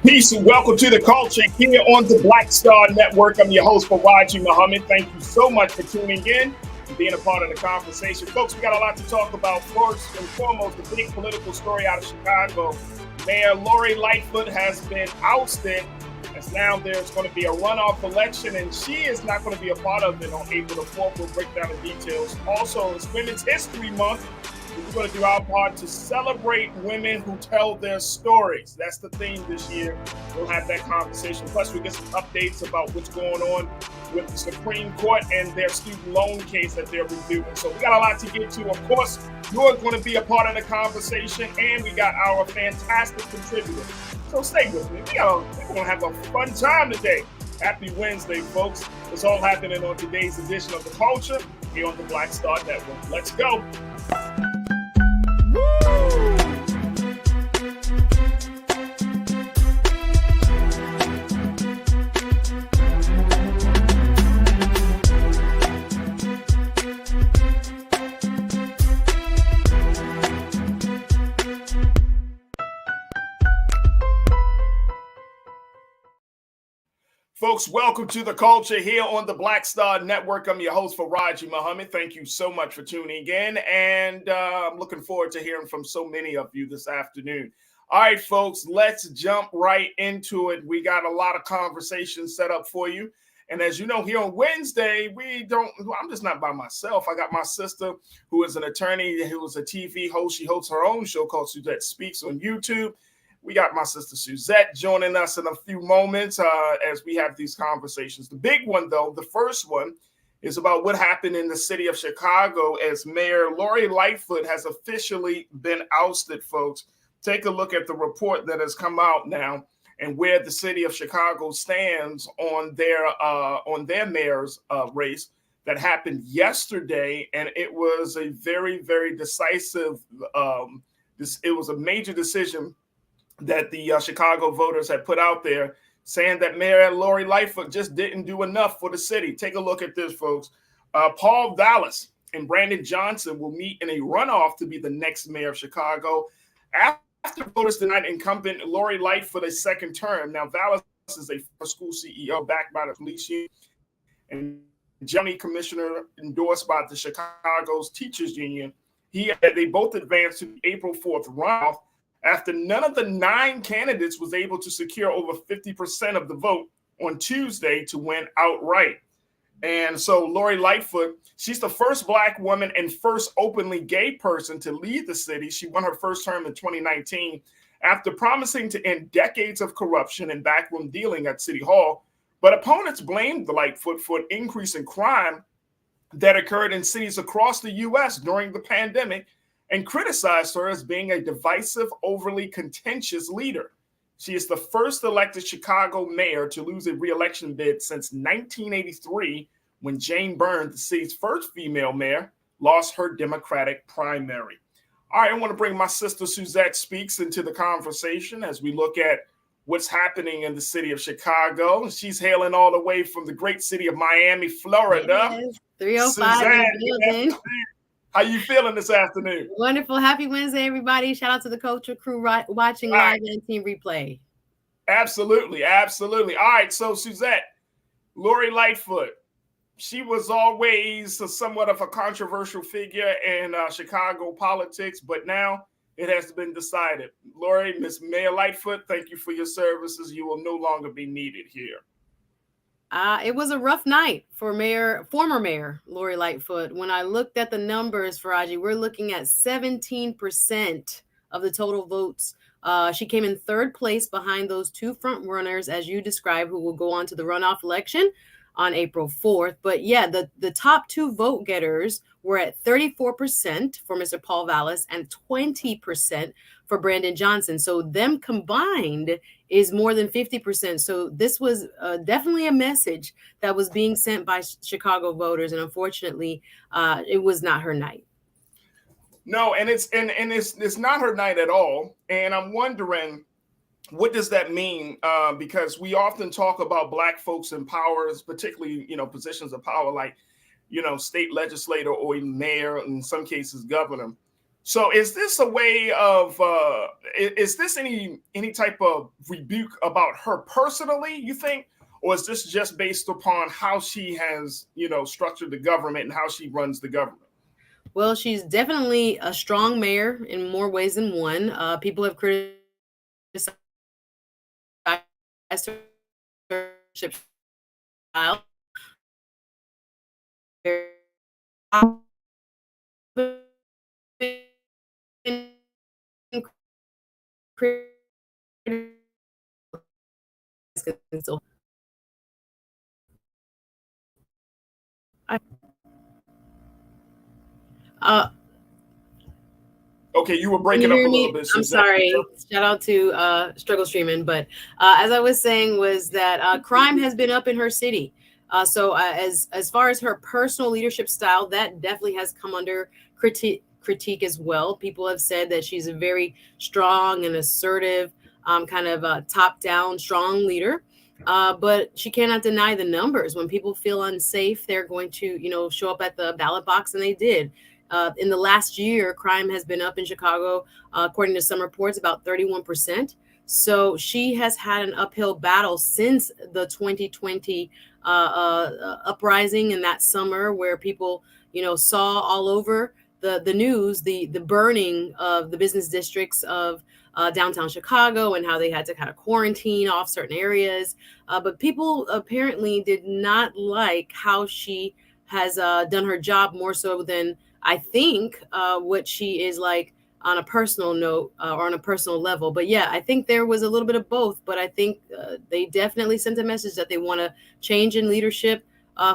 Peace and welcome to the culture here on the Black Star Network. I'm your host, Farajii Muhammad. Thank you so much for tuning in and being a part of the conversation. Folks, we got a lot to talk about. First and foremost, the big political story out of Chicago. Mayor Lori Lightfoot has been ousted, as now there's going to be a runoff election, and she is not going to be a part of it on April the 4th. We'll break down the details. Also, it's Women's History Month. We're going to do our part to celebrate women who tell their stories. That's the theme this year. We'll have that conversation. Plus, we get some updates about what's going on with the Supreme Court and their student loan case that they're reviewing. So we got a lot to get to. Of course, you're going to be a part of the conversation, and we got our fantastic contributor. So stay with me. We're going to have a fun time today. Happy Wednesday, folks. It's all happening on today's edition of The Culture here on the Black Star Network. Let's go. Folks, welcome to the culture here on the Black Star Network. I'm your host, Farajii Muhammad. Thank you so much for tuning in, and I'm looking forward to hearing from so many of you this afternoon. All right, folks, let's jump right into it. We got a lot of conversations set up for you, and as you know, here on Wednesday, I'm just not by myself. I got my sister, who is an attorney, who is a TV host. She hosts her own show called Suzette Speaks on YouTube. We got my sister Suzette joining us in a few moments as we have these conversations. The big one, though, the first one, is about what happened in the city of Chicago as Mayor Lori Lightfoot has officially been ousted, folks. Take a look at the report that has come out now and where the city of Chicago stands on their mayor's race that happened yesterday. And it was a very, very decisive, it was a major decision that the Chicago voters had put out there, saying that Mayor Lori Lightfoot just didn't do enough for the city. Take a look at this, folks. Paul Vallas and Brandon Johnson will meet in a runoff to be the next mayor of Chicago after voters denied incumbent Lori Lightfoot a second term. Now, Vallas is a school CEO backed by the police union and county commissioner endorsed by the Chicago's teachers union. They both advanced to the April 4th runoff after none of the 9 candidates was able to secure over 50% of the vote on Tuesday to win outright. And so Lori Lightfoot, she's the first Black woman and first openly gay person to lead the city. She won her first term in 2019 after promising to end decades of corruption and backroom dealing at City Hall. But opponents blamed the Lightfoot for an increase in crime that occurred in cities across the U.S. during the pandemic, and criticized her as being a divisive, overly contentious leader. She is the first elected Chicago mayor to lose a re-election bid since 1983, when Jane Byrne, the city's first female mayor, lost her Democratic primary. All right, I want to bring my sister Suzette Speaks into the conversation as we look at what's happening in the city of Chicago. She's hailing all the way from the great city of Miami, Florida. Yes, 305 Suzette, how you feeling this afternoon? Wonderful. Happy Wednesday, everybody. Shout out to the Culture crew watching live and team replay. Absolutely. Absolutely. All right. So, Suzette, Lori Lightfoot, she was always somewhat of a controversial figure in Chicago politics, but now it has been decided. Lori, Miss Mayor Lightfoot, thank you for your services. You will no longer be needed here. It was a rough night for former Mayor Lori Lightfoot. When I looked at the numbers, Farajii, we're looking at 17% of the total votes. She came in third place behind those 2 front runners, as you described, who will go on to the runoff election on April 4th. But yeah, the top 2 vote getters were at 34% for Mr. Paul Vallas and 20% for Brandon Johnson. So them combined is more than 50%. So this was definitely a message that was being sent by Chicago voters. And unfortunately, it was not her night. No, and it's not her night at all. And I'm wondering, what does that mean? Because we often talk about Black folks in power, particularly, positions of power like, state legislator or even mayor, in some cases governor. So is this a way of is this any type of rebuke about her personally, you think? Or is this just based upon how she has, structured the government and how she runs the government? Well, she's definitely a strong mayor in more ways than one. People have criticized her leadership style. Uh, Okay, you were Can you breaking up hear a little me? bit, I'm Suzette. sorry. Shout out to Struggle Streaming. But as I was saying, was that crime has been up in her city. So as far as her personal leadership style, that definitely has come under critique as well. People have said that she's a very strong and assertive, kind of top down, strong leader. But she cannot deny the numbers. When people feel unsafe, they're going to, show up at the ballot box, and they did. In the last year, crime has been up in Chicago, according to some reports, about 31%. So she has had an uphill battle since the 2020 uprising in that summer, where people, saw all over the news the burning of the business districts of downtown Chicago, and how they had to kind of quarantine off certain areas. But people apparently did not like how she has done her job, more so than I think what she is like on a personal note, or on a personal level. But yeah, I think there was a little bit of both. But I think they definitely sent a message that they want to change in leadership,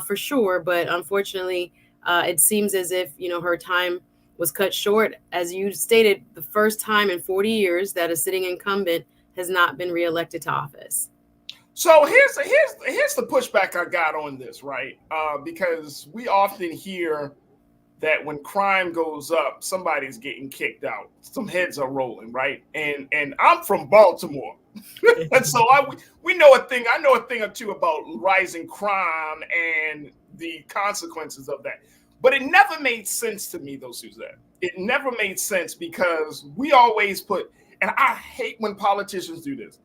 for sure. But unfortunately, it seems as if, her time was cut short. As you stated, the first time in 40 years that a sitting incumbent has not been reelected to office. So here's the pushback I got on this, right? Because we often hear that when crime goes up, somebody's getting kicked out. Some heads are rolling, right? And I'm from Baltimore, and so we know a thing. I know a thing or two about rising crime and the consequences of that. But it never made sense to me, though, Suzette. It never made sense because we always put, and I hate when politicians do this.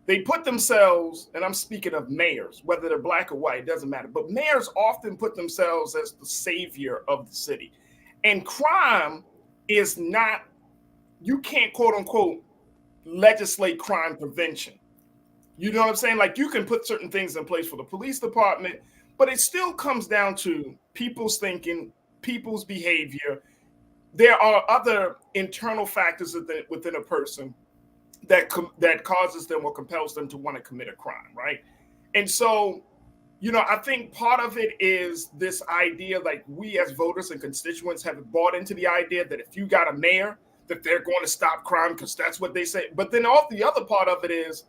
They put themselves, and I'm speaking of mayors, whether they're black or white, it doesn't matter. But mayors often put themselves as the savior of the city. And crime is not, you can't quote unquote legislate crime prevention. You know what I'm saying? Like you can put certain things in place for the police department, but it still comes down to people's thinking, people's behavior. There are other internal factors within a person that causes them or compels them to want to commit a crime, right? And so, I think part of it is this idea, like we as voters and constituents have bought into the idea that if you got a mayor, that they're going to stop crime because that's what they say. But then all the other part of it is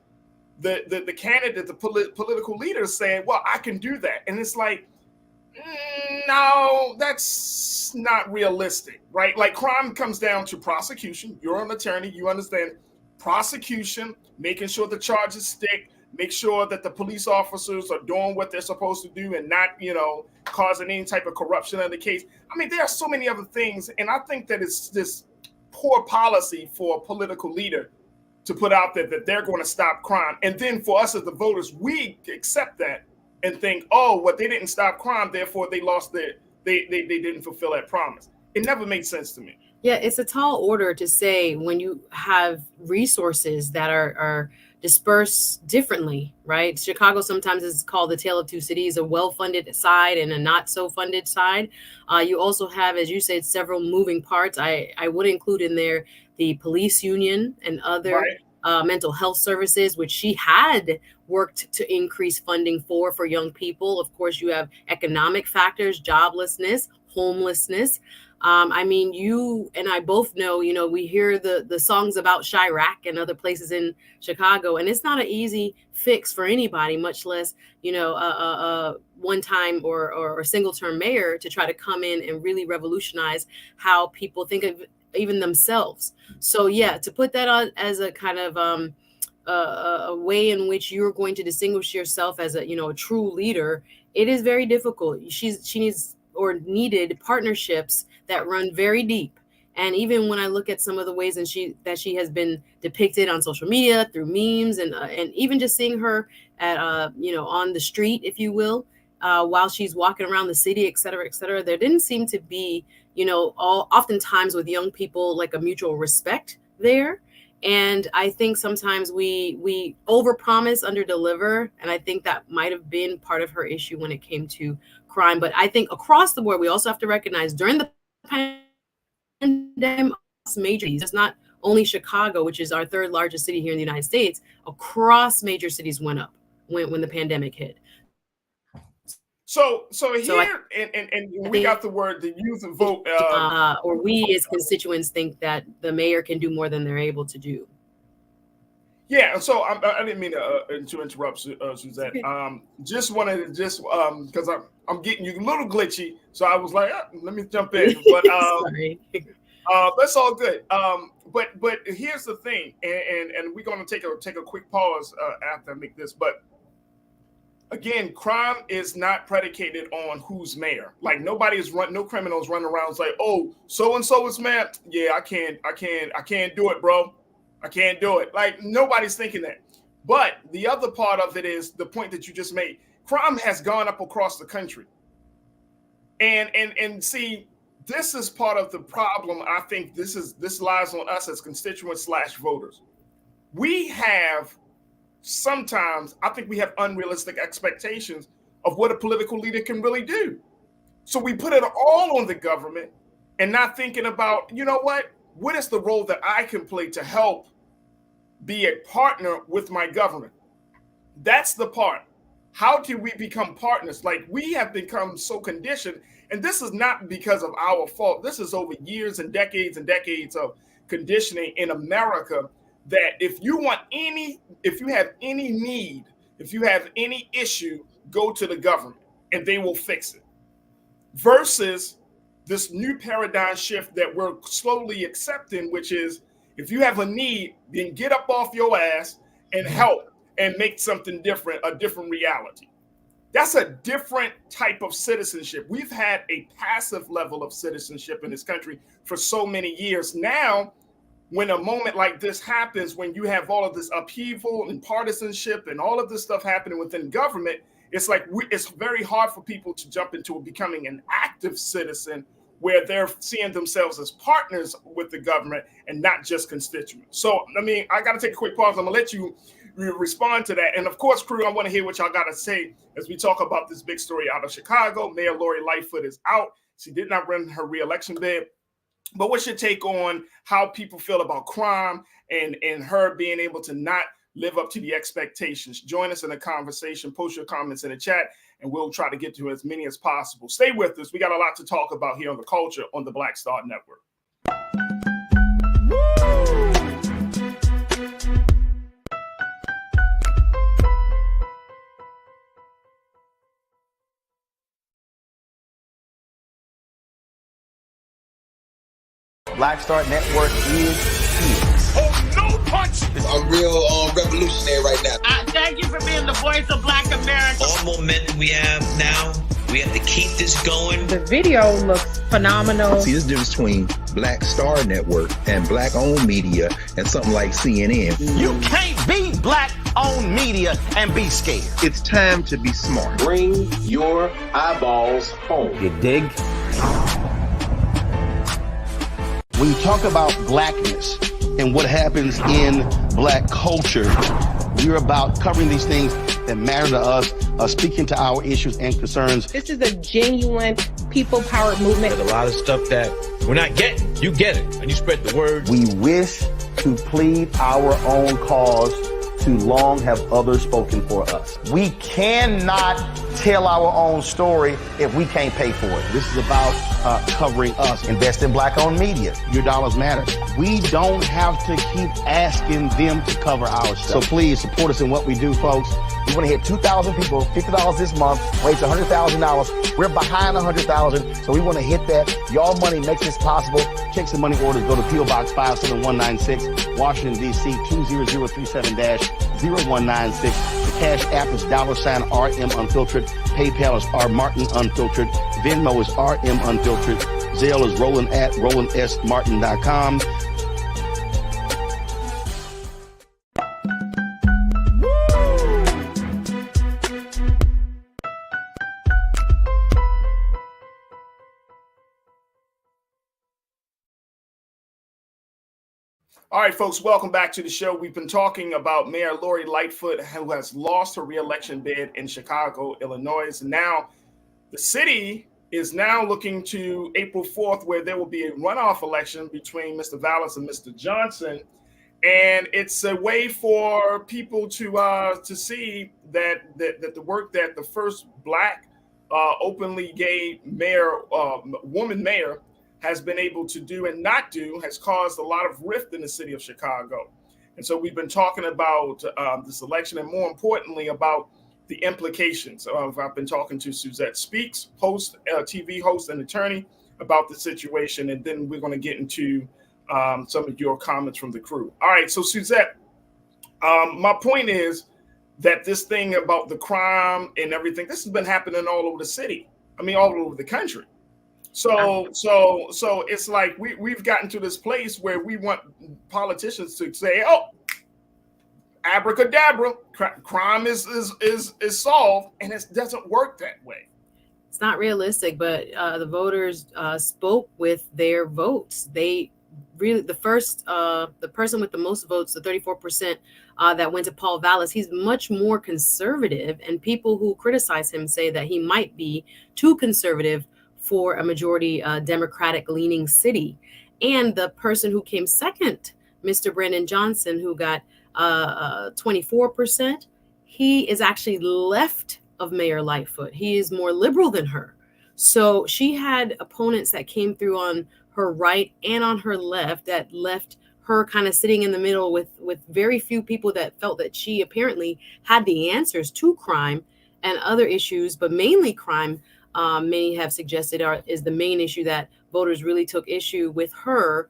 the candidate, the political leaders saying, well, I can do that. And it's like, no, that's not realistic, right? Like crime comes down to prosecution. You're an attorney, you understand prosecution, making sure the charges stick, make sure that the police officers are doing what they're supposed to do and not, causing any type of corruption in the case. I mean, there are so many other things. And I think that it's this poor policy for a political leader to put out there that they're going to stop crime. And then for us as the voters, we accept that and think, oh, well, they didn't stop crime, therefore they lost they didn't fulfill that promise. It never made sense to me. Yeah, it's a tall order to say when you have resources that are dispersed differently, right? Chicago sometimes is called the tale of two cities, a well-funded side and a not so funded side. You also have, as you said, several moving parts. I would include in there the police union and other mental health services, which she had worked to increase funding for young people. Of course, you have economic factors, joblessness, homelessness. I mean, you and I both know, we hear the songs about Chirac and other places in Chicago, and it's not an easy fix for anybody, much less, one time or single term mayor to try to come in and really revolutionize how people think of even themselves. So yeah, to put that on as a kind of a way in which you're going to distinguish yourself as a true leader, it is very difficult. She needs or needed partnerships that run very deep. And even when I look at some of the ways that she has been depicted on social media through memes and even just seeing her at on the street, if you will, while she's walking around the city, et cetera, there didn't seem to be, oftentimes with young people, like a mutual respect there. And I think sometimes we overpromise, underdeliver, and I think that might have been part of her issue when it came to crime. But I think across the board, we also have to recognize during the pandemic, major cities, it's not only Chicago, which is our third largest city here in the United States. Across major cities went up when the pandemic hit. So here, and we got the word the youth vote. Or we as constituents think that the mayor can do more than they're able to do. Yeah, so I didn't mean to interrupt, Suzette. Just wanted to because I'm getting you a little glitchy, so I was like, let me jump in. But sorry. That's all good. But here's the thing, and we're going to take a quick pause after I make this, but. Again, crime is not predicated on who's mayor. Like no criminals running around and say, "Oh, so and so is mayor." Yeah, I can't do it, bro. I can't do it. Like nobody's thinking that. But the other part of it is the point that you just made. Crime has gone up across the country, and see, this is part of the problem. I think this lies on us as constituents / voters. We have. Sometimes I think we have unrealistic expectations of what a political leader can really do. So we put it all on the government and not thinking about, what is the role that I can play to help be a partner with my government? That's the part. How do we become partners? Like we have become so conditioned, and this is not because of our fault. This is over years and decades of conditioning in America. That if you have any need, if you have any issue, go to the government and they will fix it. Versus this new paradigm shift that we're slowly accepting, which is if you have a need, then get up off your ass and help and make something different, a different reality. That's a different type of citizenship. We've had a passive level of citizenship in this country for so many years. Now, when a moment like this happens, when you have all of this upheaval and partisanship and all of this stuff happening within government, it's like it's very hard for people to jump into becoming an active citizen where they're seeing themselves as partners with the government and not just constituents. So, I got to take a quick pause. I'm going to let you respond to that. And of course, crew, I want to hear what y'all got to say as we talk about this big story out of Chicago. Mayor Lori Lightfoot is out. She did not run her re-election bid. But what's your take on how people feel about crime and her being able to not live up to the expectations? Join us in the conversation. Post your comments in the chat, and we'll try to get to as many as possible. Stay with us. We got a lot to talk about here on The Culture on the Black Star Network. Black Star Network is here. Oh, no punch! I'm real revolutionary right now. Thank you for being the voice of Black America. All momentum we have now, we have to keep this going. The video looks phenomenal. See, there's a difference between Black Star Network and Black-owned media and something like CNN. You can't be Black-owned media and be scared. It's time to be smart. Bring your eyeballs home. You dig? When you talk about blackness and what happens in Black culture, we're about covering these things that matter to us, speaking to our issues and concerns. This is a genuine people-powered movement. There's a lot of stuff that we're not getting. You get it, and you spread the word. We wish to plead our own cause. Too long have others spoken for us. We cannot tell our own story if we can't pay for it. This is about covering us. Invest in Black-owned media. Your dollars matter. We don't have to keep asking them to cover our stuff. So please support us in what we do, folks. We want to hit 2,000 people, $50 this month, raise $100,000. We're behind 100,000, so we want to hit that. Y'all money makes this possible. Check some money orders. Go to P.O. Box 57196, Washington, D.C. 20037-0196. The Cash App is $RM Unfiltered. PayPal is R Martin Unfiltered. Venmo is RM Unfiltered. Zelle is roland@rolandsmartin.com. All right, folks, welcome back to the show. We've been talking about Mayor Lori Lightfoot, who has lost her re-election bid in Chicago, Illinois. Now, the city is now looking to April 4th, where there will be a runoff election between Mr. Vallis and Mr. Johnson. And it's a way for people to see that the work that the first Black openly gay mayor, woman mayor, has been able to do and not do has caused a lot of rift in the city of Chicago. And so we've been talking about this election, and more importantly about the implications. I've been talking to Suzette Speaks, host, TV host and attorney, about the situation, and then we're going to get into some of your comments from the crew. All right, so Suzette, my point is that this thing about the crime and everything, this has been happening all over the city. I mean, all over the country. So it's like we've gotten to this place where we want politicians to say, "Oh, abracadabra, crime is solved," and it doesn't work that way. It's not realistic, but the voters spoke with their votes. They really, the person with the most votes, the 34% that went to Paul Vallis, he's much more conservative, and people who criticize him say that he might be too conservative for a majority Democratic leaning city. And the person who came second, Mr. Brandon Johnson, who got 24%, he is actually left of Mayor Lightfoot. He is more liberal than her. So she had opponents that came through on her right and on her left that left her kind of sitting in the middle with very few people that felt that she apparently had the answers to crime and other issues, but mainly crime. Many have suggested is the main issue that voters really took issue with her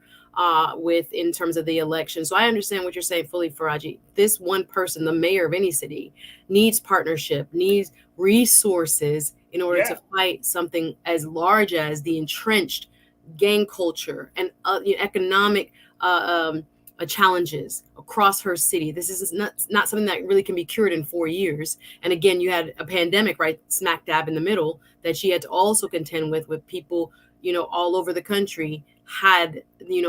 with in terms of the election. So I understand what you're saying fully, Farajii. This one person, the mayor of any city, needs partnership, needs resources in order to fight something as large as the entrenched gang culture and economic challenges across her city. This is not something that really can be cured in 4 years. And again, you had a pandemic right smack dab in the middle that she had to also contend with people, all over the country had,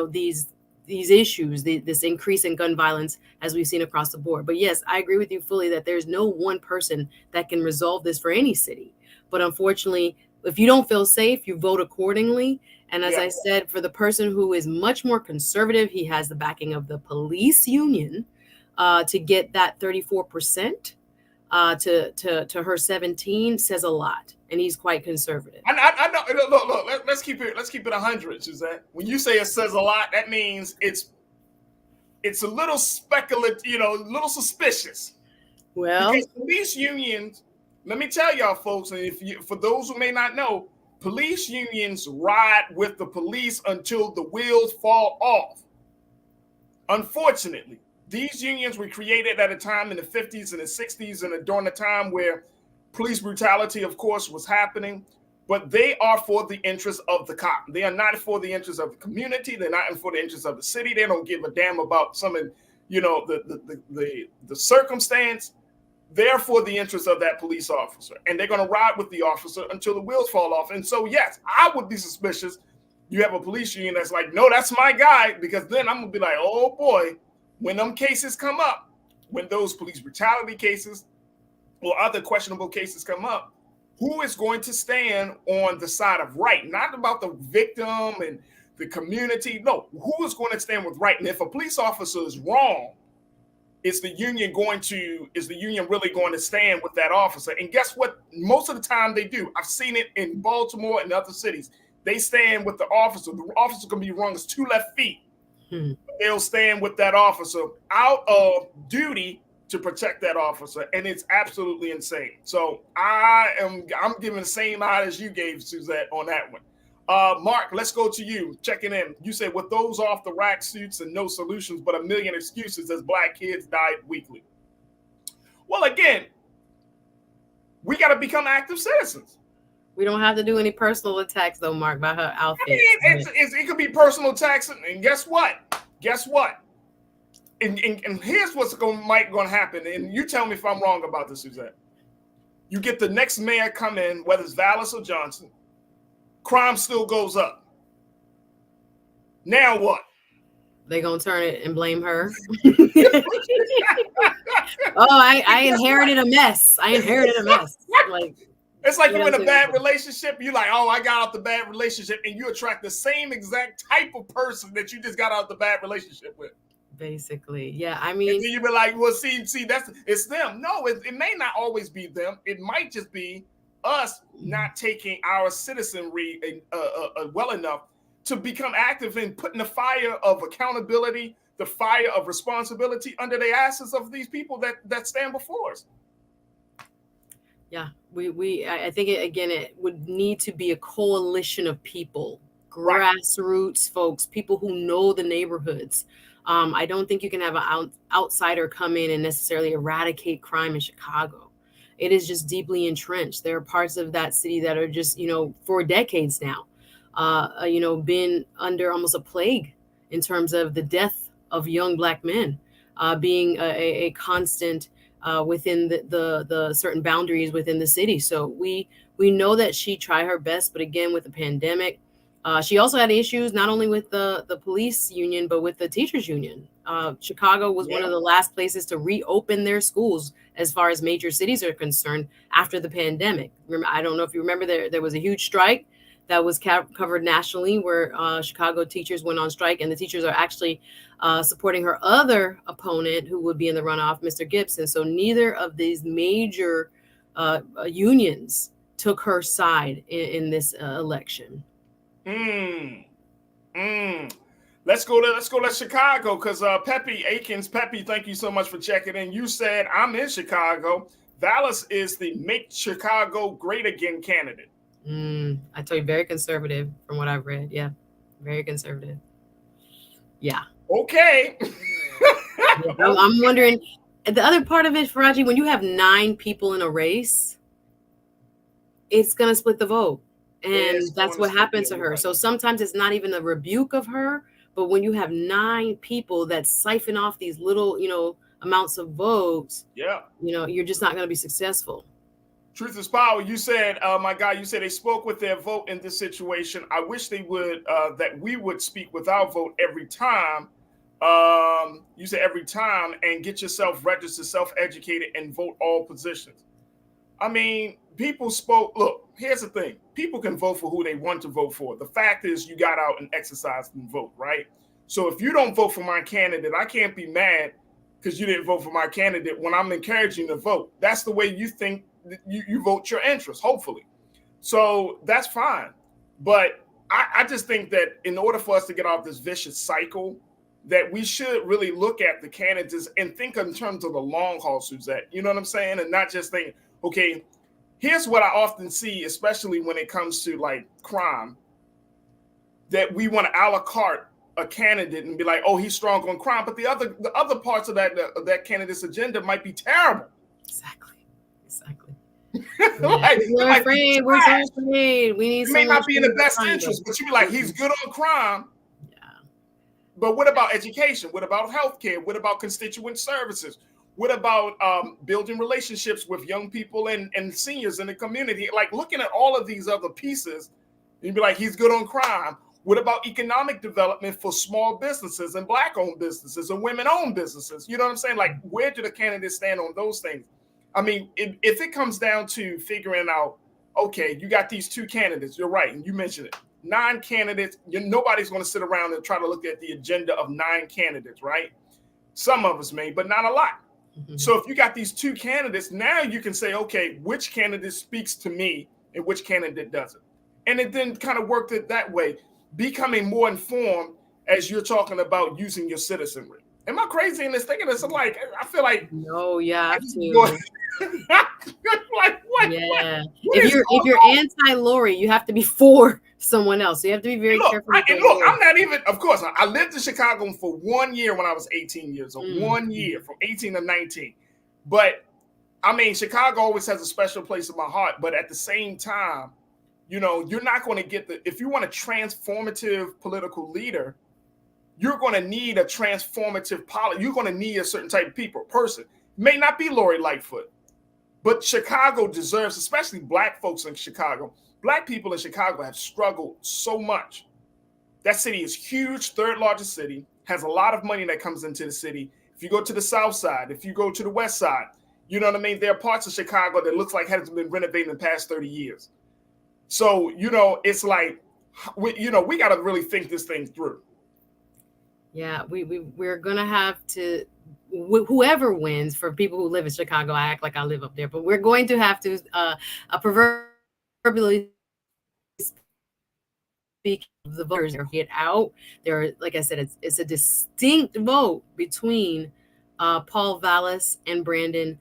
these issues, this increase in gun violence as we've seen across the board. But yes, I agree with you fully that there's no one person that can resolve this for any city. But unfortunately, if you don't feel safe, you vote accordingly. And as I said, for the person who is much more conservative, he has the backing of the police union to get that 34% to her 17 says a lot. And he's quite conservative. I know. Look, let's keep it 100, Suzette. When you say it says a lot, that means it's a little speculative, a little suspicious. Well, because police unions, let me tell y'all folks, and for those who may not know, police unions ride with the police until the wheels fall off. Unfortunately, these unions were created at a time in the 50s and the 60s and during a time where police brutality, of course, was happening, but they are for the interest of the cop. They are not for the interest of the community. They're not for the interest of the city. They don't give a damn about some of, the circumstance. They're for the interest of that police officer, and they're going to ride with the officer until the wheels fall off. And so, yes, I would be suspicious. You have a police union that's like, no, that's my guy, because then I'm going to be like, oh boy, when them cases come up, when those police brutality cases or other questionable cases come up, who is going to stand on the side of right? Not about the victim and the community. No, who is going to stand with right? And if a police officer is wrong, is the union really going to stand with that officer? And guess what? Most of the time they do. I've seen it in Baltimore and other cities. They stand with the officer. The officer can be wrong as 2 left feet. They'll stand with that officer out of duty to protect that officer, and it's absolutely insane. So I'm giving the same eye as you gave, Suzette, on that one. Mark, let's go to you. Checking in. You said, with those off the rack suits and no solutions but a million excuses as Black kids died weekly. Well, again, we got to become active citizens. We don't have to do any personal attacks though, Mark, by her outfit. I mean, it could be personal attacks, and guess what? And here's what's might going to happen. And you tell me if I'm wrong about this, Suzette. You get the next mayor come in, whether it's Vallis or Johnson, crime still goes up. Now what? They gonna turn it and blame her. I inherited a mess. Like, it's like you're in a bad relationship. You're like, oh, I got out the bad relationship, and you attract the same exact type of person that you just got out the bad relationship with. Basically, yeah. I mean, and then you be like, well, see, it's them. No, it may not always be them. It might just be us not taking our citizenry well enough to become active in putting the fire of accountability, the fire of responsibility under the asses of these people that stand before us. Yeah, I think it would need to be a coalition of people, grassroots folks, people who know the neighborhoods. I don't think you can have an outsider come in and necessarily eradicate crime in Chicago. It is just deeply entrenched. There are parts of that city that are just, for decades now, been under almost a plague in terms of the death of young Black men being a constant within the certain boundaries within the city. So we know that she tried her best, but again, with the pandemic, she also had issues not only with the police union, but with the teachers union. Chicago was one of the last places to reopen their schools as far as major cities are concerned after the pandemic. I don't know if you remember, there was a huge strike that was covered nationally where Chicago teachers went on strike, and the teachers are actually supporting her other opponent who would be in the runoff, Mr. Gibson. So neither of these major unions took her side in this election. Let's go to Chicago, because Pepe Akins, thank you so much for checking in. You said, I'm in Chicago. Vallis is the Make Chicago Great Again candidate. I tell you, very conservative from what I've read. Yeah, very conservative. Yeah. Okay. I'm wondering, the other part of it, Farajii, when you have 9 people in a race, it's going to split the vote. And that's what happened to her. Right. So sometimes it's not even a rebuke of her, but when you have 9 people that siphon off these little, amounts of votes, you're just not going to be successful. Truth is power. You said, my guy, you said they spoke with their vote in this situation. I wish they would, that we would speak with our vote every time. You said every time, and get yourself registered, self-educated, and vote all positions. I mean, people spoke. Look, here's the thing. People can vote for who they want to vote for. The fact is you got out and exercised and vote, right? So if you don't vote for my candidate, I can't be mad because you didn't vote for my candidate when I'm encouraging you to vote. That's the way you think you vote your interest, hopefully. So that's fine. But I just think that in order for us to get off this vicious cycle, that we should really look at the candidates and think in terms of the long haul, Suzette. You know what I'm saying? And not just think, okay, here's what I often see, especially when it comes to like crime, that we want to a la carte a candidate and be like, oh, he's strong on crime. But the other parts of that candidate's agenda might be terrible. Exactly. We're afraid. We're so afraid. We need. It may not be in the best interest, but you be like, he's good on crime. Yeah. But what about education? What about healthcare? What about constituent services? What about building relationships with young people and seniors in the community? Like looking at all of these other pieces, you'd be like, he's good on crime. What about economic development for small businesses and Black-owned businesses and women-owned businesses? You know what I'm saying? Like, where do the candidates stand on those things? I mean, if it comes down to figuring out, okay, you got these 2 candidates, you're right, and you mentioned it, 9 candidates, nobody's going to sit around and try to look at the agenda of 9 candidates, right? Some of us may, but not a lot. Mm-hmm. So if you got these 2 candidates, now you can say, okay, which candidate speaks to me and which candidate doesn't? And it then kind of worked it that way, becoming more informed as you're talking about using your citizenry. Am I crazy in this thinking this? I'm like, I feel like no, you have to. Like, what? Yeah. If you're anti-Lori, you have to be for someone else. So you have to be very careful. I'm not even. Of course, I lived in Chicago for 1 year when I was 18 years old. 1 year, from 18 to 19. But I mean, Chicago always has a special place in my heart. But at the same time, You know, you're not going to get if you want a transformative political leader, you're going to need a transformative policy. You're going to need a certain type of person. May not be Lori Lightfoot, but Chicago deserves, especially black folks in Chicago. Black people in Chicago have struggled so much. That city is huge, third largest city, has a lot of money that comes into the city. If you go to the south side, if you go to the west side, you know what I mean? There are parts of Chicago that looks like hasn't been renovated in the past 30 years. So, you know, it's like, we got to really think this thing through. Yeah, we're going to have to, whoever wins, for people who live in Chicago, I act like I live up there, but we're going to have to proverbially speak of the voters get out. There are, like I said, it's a distinct vote between Paul Vallis and Brandon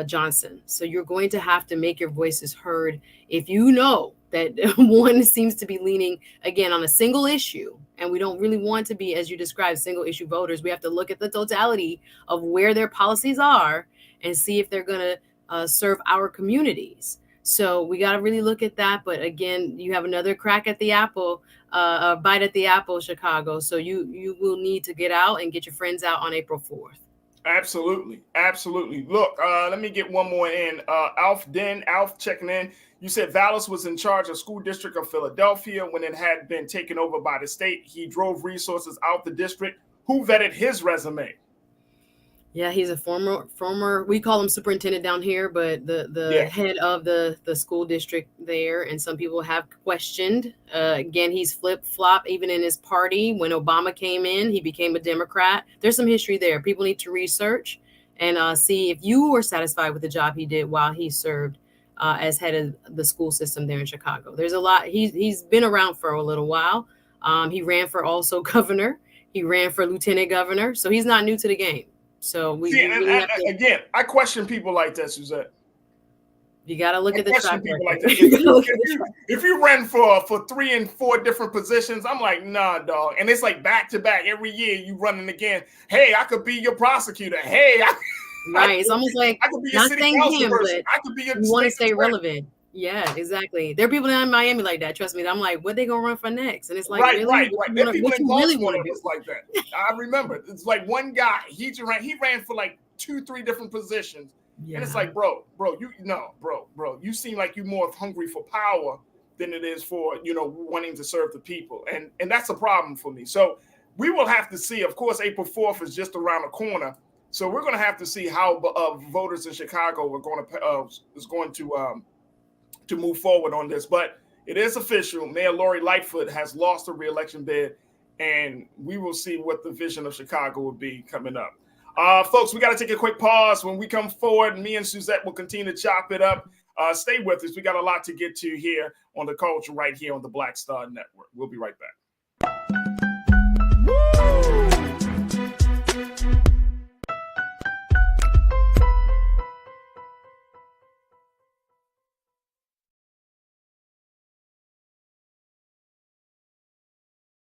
Johnson. So you're going to have to make your voices heard. If you know that one seems to be leaning, again, on a single issue, and we don't really want to be, as you described, single issue voters, we have to look at the totality of where their policies are and see if they're going to serve our communities. So we got to really look at that. But again, you have another crack at the apple, a bite at the apple, Chicago. So you will need to get out and get your friends out on April 4th. Absolutely. Absolutely. Look, let me get one more in. Alf checking in. You said Vallis was in charge of school district of Philadelphia when it had been taken over by the state. He drove resources out the district. Who vetted his resume? Yeah, he's a former, we call him superintendent down here, but the head of the school district there. And some people have questioned, again, he's flip-flop even in his party. When Obama came in, he became a Democrat. There's some history there. People need to research and see if you were satisfied with the job he did while he served as head of the school system there in Chicago. There's a lot. He's been around for a little while. He ran for also governor. He ran for lieutenant governor. So he's not new to the game. So again, I question people like that, Suzette. You got to look at the track record. Like that. If you ran for 3 and 4 different positions, I'm like, nah, dog. And it's like back to back every year you running again. Hey, I could be your prosecutor. Hey, right. It's almost like I could be not saying him, person. I could be your you want to stay relevant. Yeah, exactly. There are people in Miami like that. Trust me. I'm like, what they gonna run for next? And it's like, right. There are people in Baltimore was like that. I remember. It's like one guy. He ran for like 2-3 different positions, and it's like, bro, you seem like you're more hungry for power than it is for wanting to serve the people, and that's a problem for me. So we will have to see. Of course, April 4th is just around the corner, so we're going to have to see how voters in Chicago are going to move forward on this. But it is official. Mayor Lori Lightfoot has lost a re-election bid, and we will see what the vision of Chicago will be coming up. Folks, we got to take a quick pause. When we come forward, me and Suzette will continue to chop it up. Stay with us. We got a lot to get to here on The Culture right here on the Black Star Network. We'll be right back.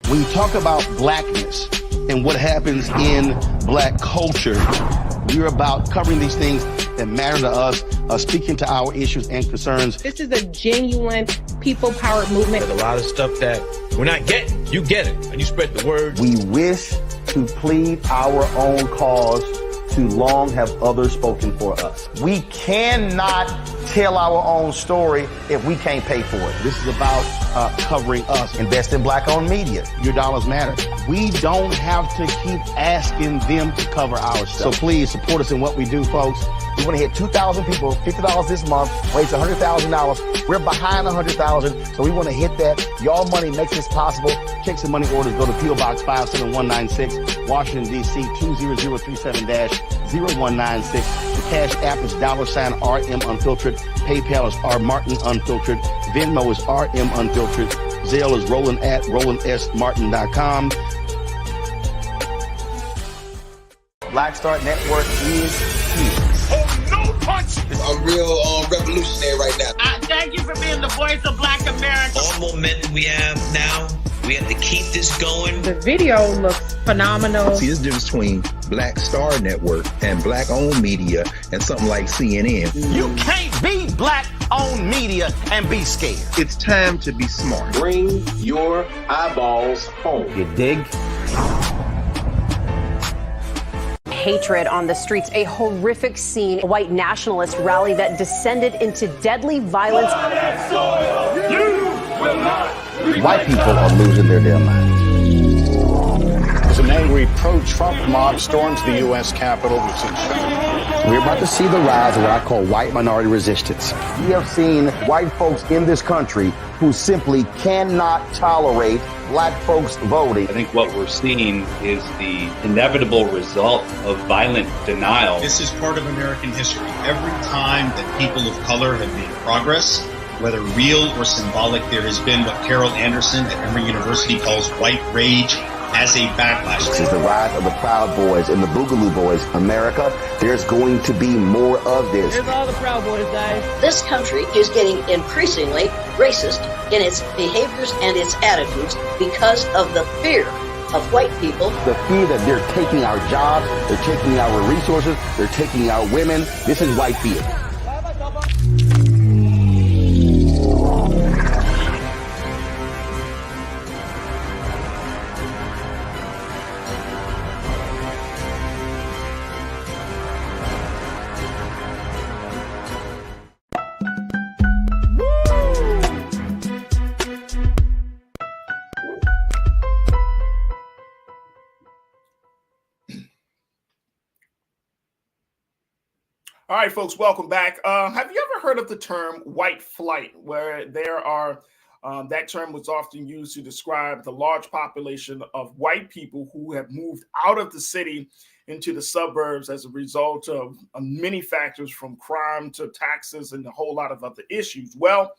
When you talk about blackness and what happens in black culture, we're about covering these things that matter to us, speaking to our issues and concerns. This is a genuine people-powered movement. There's a lot of stuff that we're not getting. You get it, and you spread the word. We wish to plead our own cause. Too long have others spoken for us. We cannot tell our own story if we can't pay for it. This is about covering us. Invest in black-owned media. Your dollars matter. We don't have to keep asking them to cover our stuff. So please support us in what we do, folks. We want to hit 2,000 people, $50 this month, raise $100,000. We're behind 100,000, so we want to hit that. Y'all money makes this possible. Check some money orders. Go to P.O. Box 57196, Washington, D.C. 20037-0196. The Cash App is $RM Unfiltered. PayPal is R Martin Unfiltered. Venmo is RM Unfiltered. Zelle is Roland at RolandSMartin.com. Black Star Network is here. I'm real revolutionary right now. Thank you for being the voice of Black America. All momentum we have now, we have to keep this going. The video looks phenomenal. See, there's a difference between Black Star Network and black-owned media and something like CNN. You can't be black-owned media and be scared. It's time to be smart. Bring your eyeballs home. You dig? Hatred on the streets, a horrific scene, a white nationalist rally that descended into deadly violence. White people are losing their damn minds. An angry pro-Trump mob storms the U.S. Capitol. We're about to see the rise of what I call white minority resistance. We have seen white folks in this country who simply cannot tolerate black folks voting. I think what we're seeing is the inevitable result of violent denial. This is part of American history. Every time that people of color have made progress, whether real or symbolic, there has been what Carol Anderson at Emory University calls white rage as a backlash. This is the rise of the Proud Boys and the Boogaloo Boys. America, there's going to be more of this. Here's all the Proud Boys, guys. This country is getting increasingly racist in its behaviors and its attitudes because of the fear of white people. The fear that they're taking our jobs, they're taking our resources, they're taking our women. This is white fear. All right, folks, welcome back. Have you ever heard of the term white flight, where there are that term was often used to describe the large population of white people who have moved out of the city into the suburbs as a result of many factors, from crime to taxes and a whole lot of other issues? Well,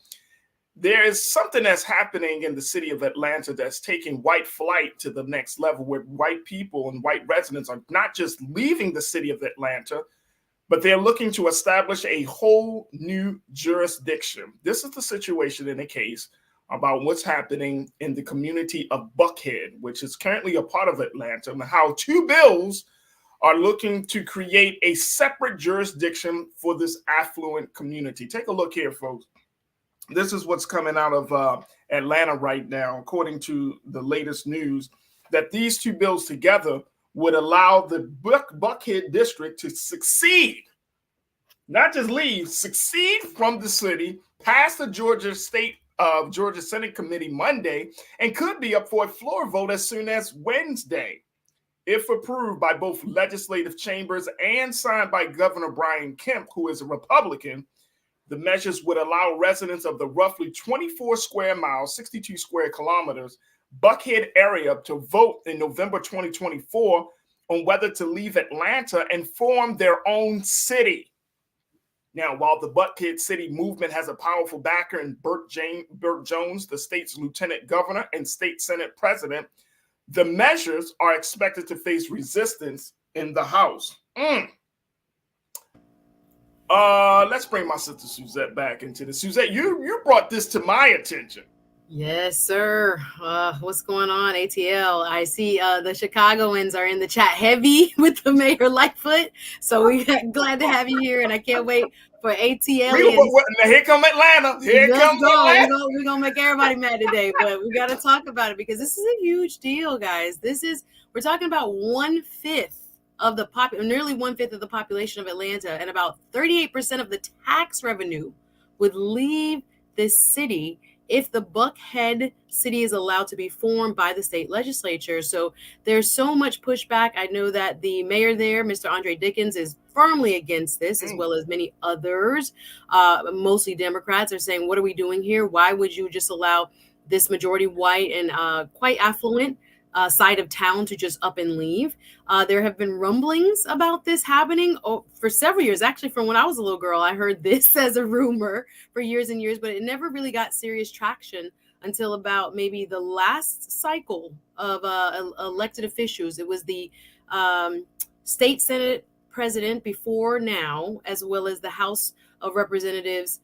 there is something that's happening in the city of Atlanta that's taking white flight to the next level, where white people and white residents are not just leaving the city of Atlanta, but they're looking to establish a whole new jurisdiction. This is the situation in the case about what's happening in the community of Buckhead, which is currently a part of Atlanta, and how two bills are looking to create a separate jurisdiction for this affluent community. Take a look here, folks. This is what's coming out of Atlanta right now, according to the latest news, that these two bills together would allow the Buckhead district to succeed, not just leave, succeed from the city, pass the Georgia Senate Committee Monday, and could be up for a floor vote as soon as Wednesday. If approved by both legislative chambers and signed by Governor Brian Kemp, who is a Republican, the measures would allow residents of the roughly 24 square miles, 62 square kilometers, Buckhead area to vote in November 2024 on whether to leave Atlanta and form their own city. Now, while the Buckhead City movement has a powerful backer in Burt Jones, the state's lieutenant governor and state senate president, the measures are expected to face resistance in the House. Let's bring my sister Suzette back into this. Suzette, you brought this to my attention. Yes, sir. What's going on, ATL? I see the Chicagoans are in the chat heavy with the Mayor Lightfoot. So we're glad to have you here, and I can't wait for ATL. Here come Atlanta. Here comes Atlanta. We're going to make everybody mad today, but we got to talk about it because this is a huge deal, guys. We're talking about nearly 1/5 of the population of Atlanta, and about 38% of the tax revenue would leave this city if the Buckhead city is allowed to be formed by the state legislature. So there's so much pushback. I know that the mayor there, Mr. Andre Dickens, is firmly against this, as well as many others, mostly Democrats, are saying, what are we doing here? Why would you just allow this majority white and quite affluent side of town to just up and leave? There have been rumblings about this happening for several years. Actually, from when I was a little girl, I heard this as a rumor for years and years, but it never really got serious traction until about maybe the last cycle of elected officials. It was the state senate president before now, as well as the House of Representatives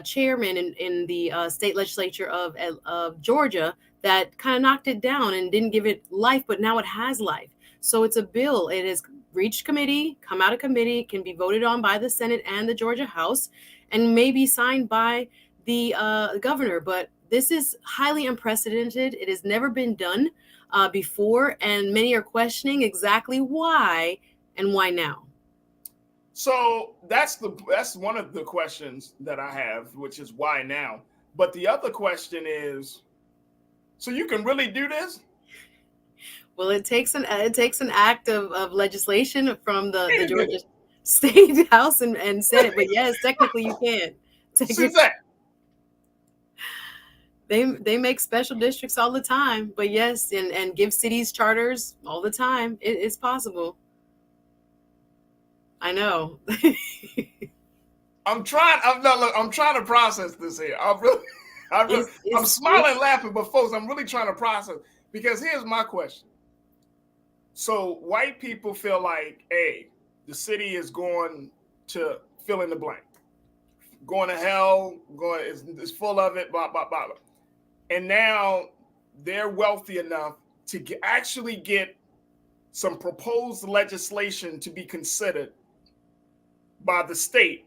chairman in the state legislature of Georgia, that kind of knocked it down and didn't give it life, but now it has life. So it's a bill. It has reached committee, come out of committee, can be voted on by the Senate and the Georgia House. and maybe signed by the governor. But this is highly unprecedented. It has never been done before, and many are questioning exactly why and why now. So that's one of the questions that I have, which is why now. But the other question is, so you can really do this? Well, it takes an act of legislation from the Georgia State House and Senate. But yes, technically you can. They make special districts all the time. But yes, and give cities charters all the time. It's possible. I know. I'm trying to process this here. I'm smiling, laughing, but folks, I'm really trying to process, because here's my question. So white people feel like, hey, the city is going to fill in the blank, going to hell, it's full of it, blah, blah, blah. And now they're wealthy enough to actually get some proposed legislation to be considered by the state,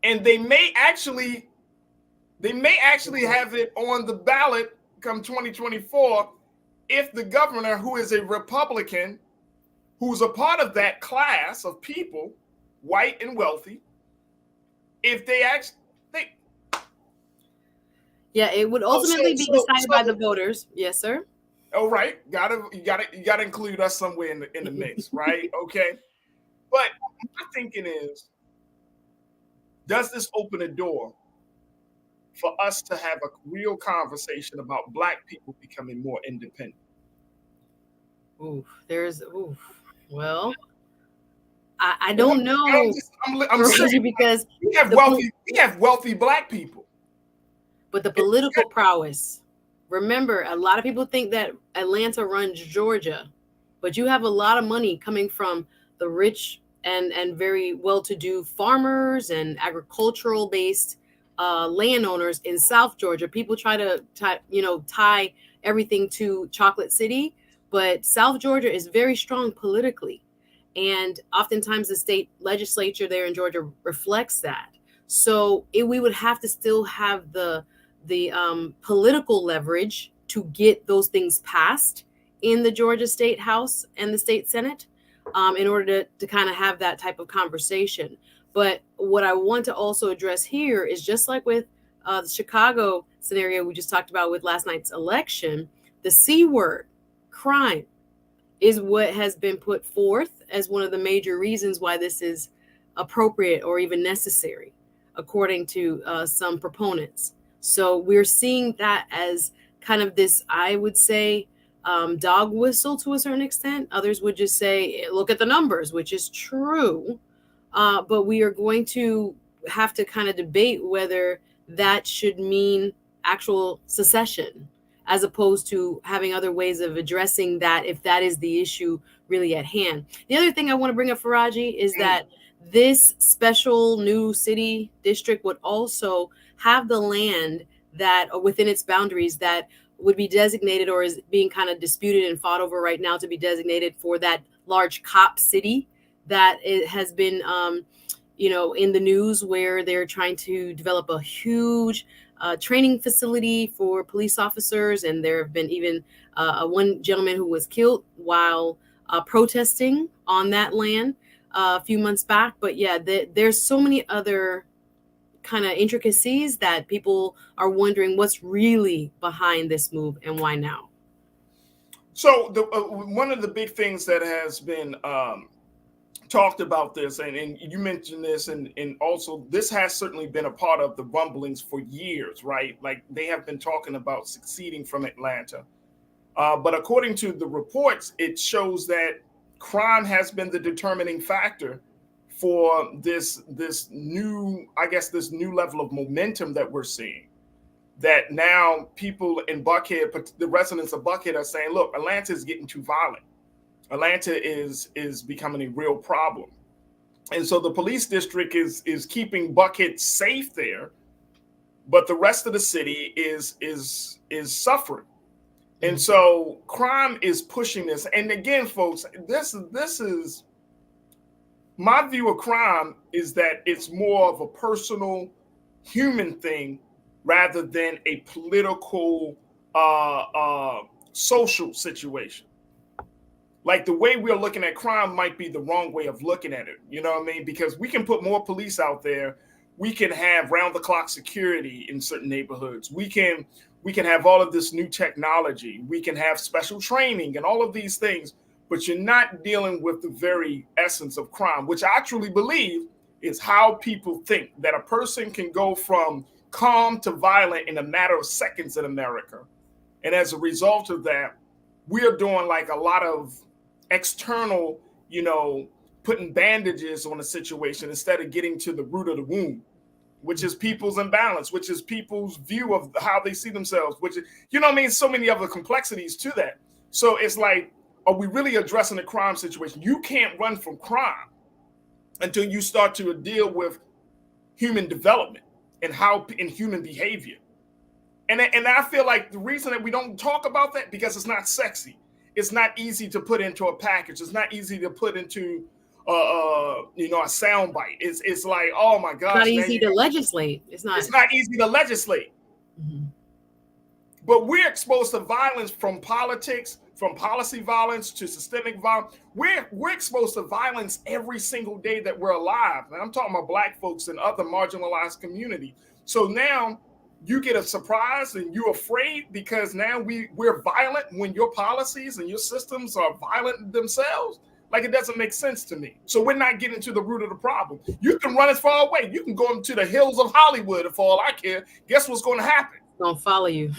and they may actually have it on the ballot come 2024 if the governor, who is a Republican, who's a part of that class of people, white and wealthy, if they actually it would ultimately be decided by the voters. Yes, sir. Oh, right. You gotta include us somewhere in the mix, right? Okay. But my thinking is, does this open a door for us to have a real conversation about Black people becoming more independent? Well, I don't know. I'm saying, because we have wealthy Black people, but the political prowess. Remember, a lot of people think that Atlanta runs Georgia, but you have a lot of money coming from the rich and very well-to-do farmers and agricultural-based landowners in South Georgia. People try to tie everything to Chocolate City, but South Georgia is very strong politically, and oftentimes the state legislature there in Georgia reflects that. So we would have to still have the political leverage to get those things passed in the Georgia State House and the State Senate, in order to kind of have that type of conversation. But what I want to also address here is, just like with the Chicago scenario we just talked about with last night's election, the C word, crime, is what has been put forth as one of the major reasons why this is appropriate or even necessary, according to some proponents. So we're seeing that as kind of this, I would say, dog whistle to a certain extent. Others would just say, look at the numbers, which is true. But we are going to have to kind of debate whether that should mean actual secession, as opposed to having other ways of addressing that, if that is the issue really at hand. The other thing I want to bring up, Farajii, is that this special new city district would also have the land that within its boundaries that would be designated, or is being kind of disputed and fought over right now, to be designated for that large cop city that it has been, in the news, where they're trying to develop a huge training facility for police officers. And there have been even one gentleman who was killed while protesting on that land a few months back. But yeah, there's so many other kind of intricacies that people are wondering what's really behind this move and why now. So one of the big things that has been talked about this, and you mentioned this, and also this has certainly been a part of the rumblings for years, right? Like, they have been talking about seceding from Atlanta. But according to the reports, it shows that crime has been the determining factor for this new level of momentum that we're seeing. That now people in Buckhead, the residents of Buckhead, are saying, look, Atlanta is getting too violent. Atlanta is becoming a real problem. And so the police district is keeping Buckhead safe there, but the rest of the city is suffering. And so crime is pushing this. And again, folks, this is my view of crime is that it's more of a personal, human thing rather than a political, social situation. Like the way we're looking at crime might be the wrong way of looking at it. You know what I mean? Because we can put more police out there. We can have round-the-clock security in certain neighborhoods. We can have all of this new technology. We can have special training and all of these things, but you're not dealing with the very essence of crime, which I truly believe is how people think that a person can go from calm to violent in a matter of seconds in America. And as a result of that, we're doing like a lot of external, putting bandages on a situation instead of getting to the root of the wound, which is people's imbalance, which is people's view of how they see themselves, which is, so many other complexities to that. So it's like, are we really addressing the crime situation? You can't run from crime until you start to deal with human development and human behavior. And I feel like the reason that we don't talk about that, because it's not sexy. It's not easy to put into a package. It's not easy to put into a soundbite. It's like, oh my gosh. It's not easy to legislate. It's not easy to legislate. Mm-hmm. But we're exposed to violence from politics, from policy violence to systemic violence. We're exposed to violence every single day that we're alive. And I'm talking about Black folks and other marginalized communities. So now you get a surprise and you're afraid because now we're violent when your policies and your systems are violent themselves. Like, it doesn't make sense to me. So we're not getting to the root of the problem. You can run as far away. You can go into the hills of Hollywood for all I care. Guess what's going to happen? It's going to follow you.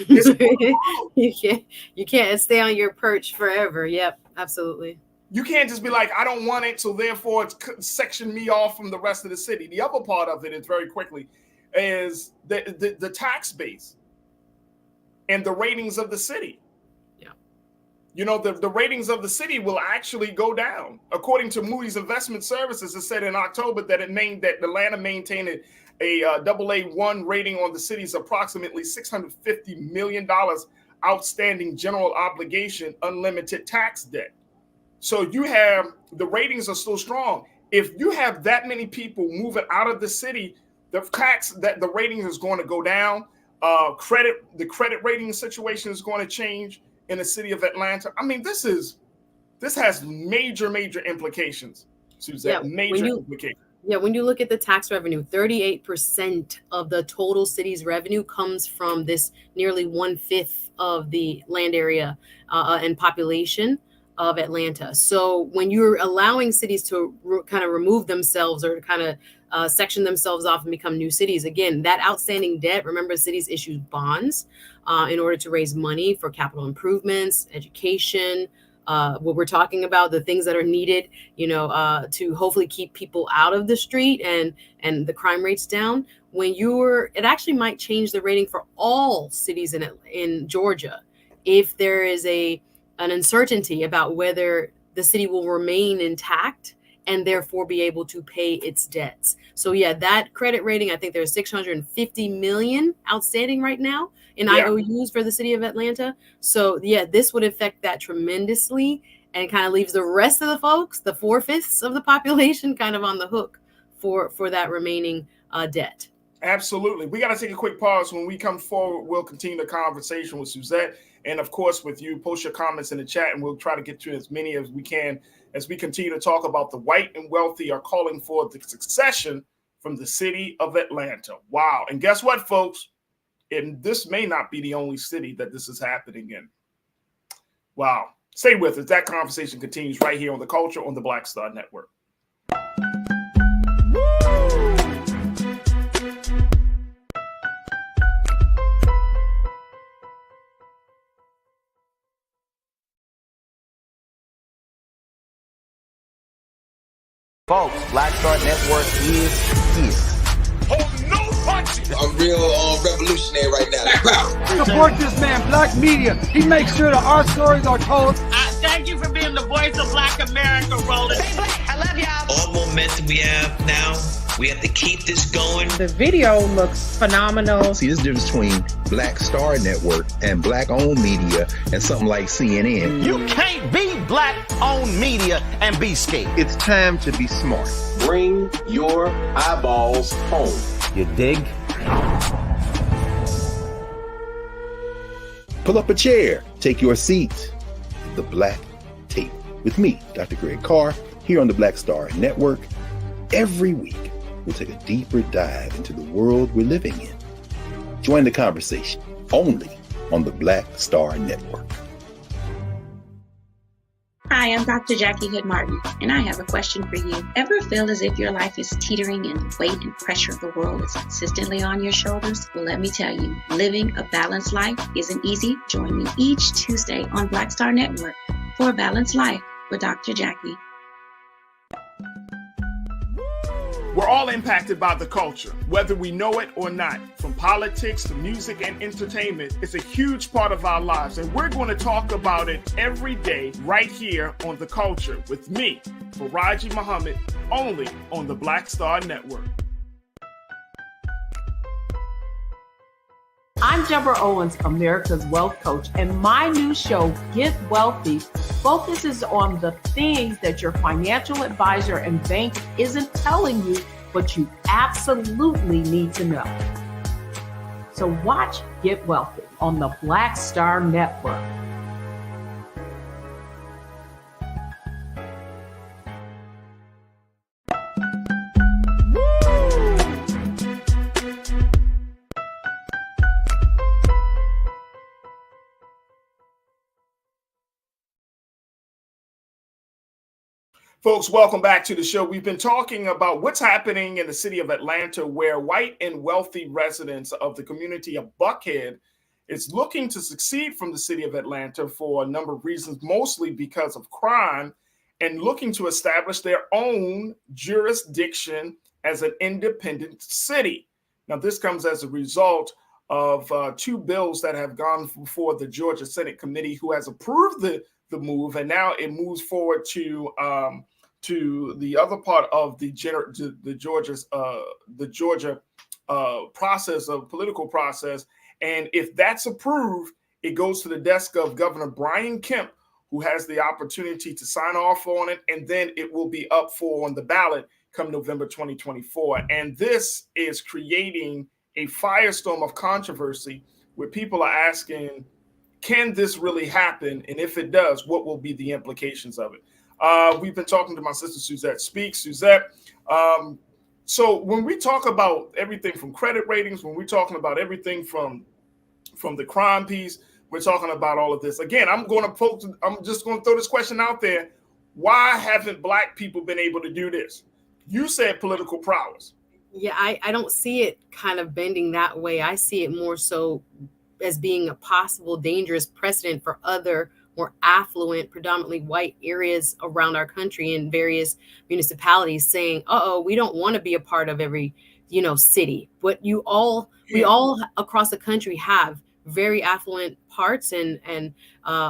You can't stay on your perch forever. Yep, absolutely. You can't just be like, I don't want it, so therefore it's section me off from the rest of the city. The other part of it is very quickly is the tax base and the ratings of the city. Yeah. The ratings of the city will actually go down. According to Moody's Investment Services, it said in October that Atlanta maintained a AA1 rating on the city's approximately $650 million outstanding general obligation unlimited tax debt. So you have, the ratings are still strong. If you have that many people moving out of the city, the rating is going to go down. The credit rating situation is going to change in the city of Atlanta. I mean, this has major implications, Suzette. Major implications. Yeah, when you look at the tax revenue, 38% of the total city's revenue comes from this nearly 1/5 of the land area and population of Atlanta. So when you're allowing cities to kind of remove themselves or kind of section themselves off and become new cities, again, that outstanding debt, remember, cities issue bonds in order to raise money for capital improvements, education, what we're talking about, the things that are needed, to hopefully keep people out of the street and the crime rates down. It actually might change the rating for all cities in Georgia if there is an uncertainty about whether the city will remain intact and therefore be able to pay its debts. So yeah, that credit rating, I think there's $650 million outstanding right now in IOUs for the city of Atlanta. So yeah, this would affect that tremendously and kind of leaves the rest of the folks, the 4/5 of the population, kind of on the hook for that remaining debt. Absolutely. We got to take a quick pause. When we come forward, we'll continue the conversation with Suzette and, of course, with you. Post your comments in the chat, and we'll try to get to as many as we can as we continue to talk about the white and wealthy are calling for the succession from the city of Atlanta. Wow. And guess what, folks? This may not be the only city that this is happening in. Wow. Stay with us. That conversation continues right here on The Culture on the Black Star Network. Folks, Black Star Network is here. Oh, no punches! I'm real revolutionary right now. Support this man, Black Media. He makes sure that our stories are told. Thank you for being the voice of Black America, Roland. Stay black. I love y'all. All momentum we have now, we have to keep this going. The video looks phenomenal. See, there's a difference between Black Star Network and Black-owned media and something like CNN. You can't be Black-owned media and be scared. It's time to be smart. bring your eyeballs home. You dig? Pull up a chair. Take your seat. The Black Tape with me, Dr. Greg Carr, here on the Black Star Network. Every week, we'll take a deeper dive into the world we're living in. Join the conversation only on the Black Star Network. Hi, I'm Dr. Jackie Hood Martin, and I have a question for you. Ever feel as if your life is teetering and the weight and pressure of the world is consistently on your shoulders? Well, let me tell you, living a balanced life isn't easy. Join me each Tuesday on Black Star Network for A Balanced Life with Dr. Jackie. We're all impacted by the culture, whether we know it or not. From politics to music and entertainment, it's a huge part of our lives, and we're going to talk about it every day right here on The Culture with me, Farajii Muhammad, only on the Black Star Network. I'm Deborah Owens, America's Wealth Coach, and my new show, Get Wealthy, focuses on the things that your financial advisor and bank isn't telling you, but you absolutely need to know. So watch Get Wealthy on the Black Star Network. Folks, welcome back to the show. We've been talking about what's happening in the city of Atlanta, where white and wealthy residents of the community of Buckhead is looking to succeed from the city of Atlanta for a number of reasons, mostly because of crime, and looking to establish their own jurisdiction as an independent city. Now, this comes as a result of two bills that have gone before the Georgia Senate Committee, who has approved the move, and now it moves forward to the other part of the Georgia process of political process. And if that's approved, it goes to the desk of Governor Brian Kemp, who has the opportunity to sign off on it, and then it will be up for on the ballot come November 2024. And this is creating a firestorm of controversy where people are asking, can this really happen? And if it does, what will be the implications of it? We've been talking to my sister, Suzette Speaks. Suzette, so when we talk about everything from credit ratings, when we're talking about everything from the crime piece, we're talking about all of this. Again, I'm just going to throw this question out there. Why haven't Black people been able to do this? You said political prowess. Yeah, I don't see it kind of bending that way. I see it more so as being a possible dangerous precedent for other more affluent, predominantly white areas around our country in various municipalities saying, we don't want to be a part of every, city. But we all across the country have very affluent parts and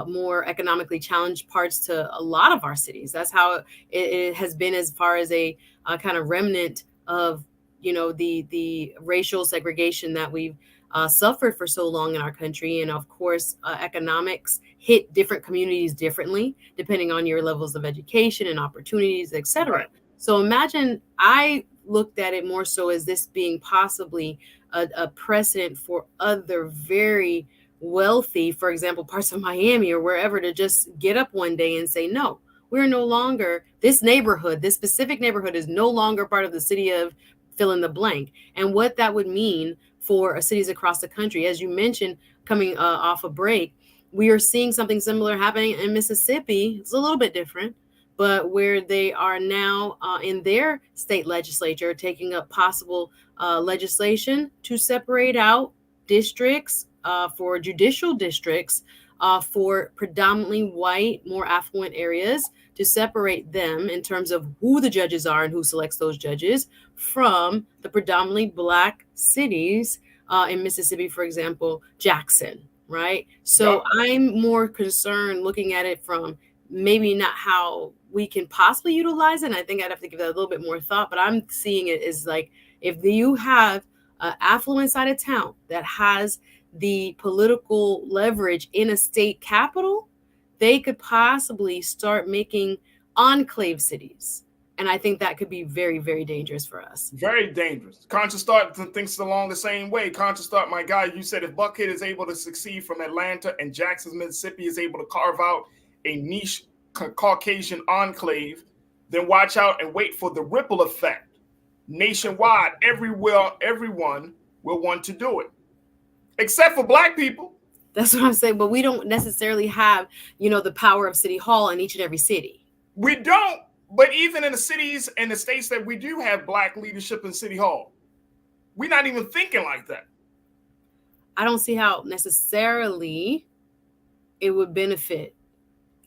more economically challenged parts to a lot of our cities. That's how it has been as far as a kind of remnant of, the racial segregation that we've suffered for so long in our country. And of course, economics hit different communities differently, depending on your levels of education and opportunities, et cetera. Right. So imagine, I looked at it more so as this being possibly a precedent for other very wealthy, for example, parts of Miami or wherever, to just get up one day and say, no, we're no longer, this specific neighborhood is no longer part of the city of fill in the blank. And what that would mean for cities across the country. As you mentioned, coming off a break, we are seeing something similar happening in Mississippi. It's a little bit different, but where they are now in their state legislature taking up possible legislation to separate out districts for judicial districts for predominantly white, more affluent areas, to separate them in terms of who the judges are and who selects those judges from the predominantly Black cities in Mississippi, for example, Jackson, right? So I'm more concerned looking at it from maybe not how we can possibly utilize it. And I think I'd have to give that a little bit more thought, but I'm seeing it as like, if you have an affluent side of town that has the political leverage in a state capital, they could possibly start making enclave cities And I think that could be very, very dangerous for us. Very dangerous. Conscious Thought thinks along the same way. Conscious Thought, my guy, you said if Buckhead is able to succeed from Atlanta and Jackson, Mississippi is able to carve out a niche Caucasian enclave, then watch out and wait for the ripple effect. Nationwide, everyone will want to do it, except for Black people. That's what I'm saying. But we don't necessarily have, the power of City Hall in each and every city. We don't. But even in the cities and the states that we do have Black leadership in City Hall, we're not even thinking like that. I don't see how necessarily it would benefit.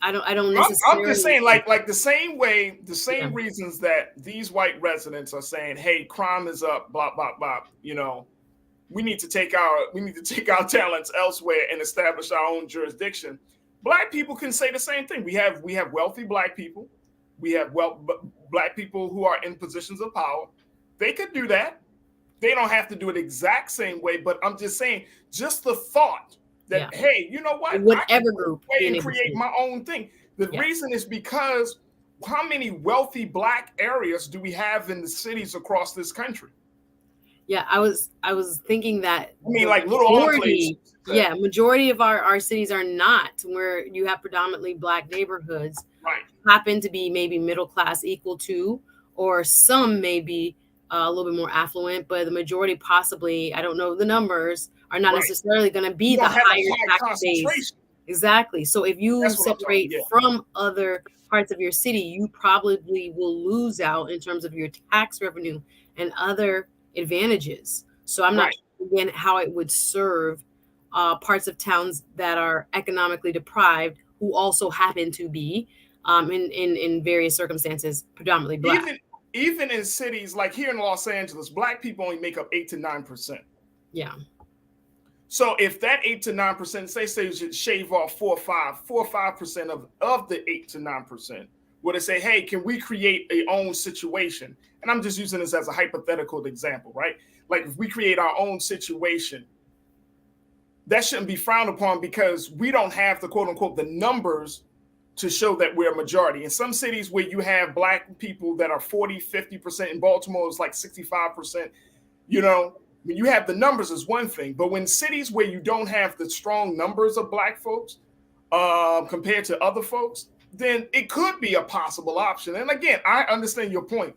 I don't necessarily. I'm just saying, like the same way, the same reasons that these white residents are saying, "Hey, crime is up," blah blah blah. We need to take our talents elsewhere and establish our own jurisdiction. Black people can say the same thing. We have wealthy Black people. We have Black people who are in positions of power. They could do that. They don't have to do it exact same way, but I'm just saying, just the thought that, hey, you know what? Whatever group. And create my own thing. The reason is because how many wealthy Black areas do we have in the cities across this country? Yeah, I was thinking that. I mean, like little enclaves. Yeah, majority of our cities are not where you have predominantly Black neighborhoods. Right. Happen to be maybe middle class equal to, or some may be a little bit more affluent, but the majority possibly, I don't know the numbers, are not necessarily going to be the higher tax base. Exactly. So if you separate from other parts of your city, you probably will lose out in terms of your tax revenue and other advantages. So I'm not sure, again, how it would serve parts of towns that are economically deprived who also happen to be in various circumstances predominantly Black. Even in cities like here in Los Angeles, Black people only make up 8 to 9%. Yeah. So if that 8 to 9%, say you should shave off 4 or 5% of the 8 to 9%, would it say, hey, can we create a own situation? And I'm just using this as a hypothetical example, right? Like if we create our own situation, that shouldn't be frowned upon because we don't have the quote unquote the numbers to show that we're a majority. In some cities where you have Black people that are 40, 50%, in Baltimore it's like 65%, when you have the numbers is one thing, but when cities where you don't have the strong numbers of Black folks compared to other folks, then it could be a possible option. And again, I understand your point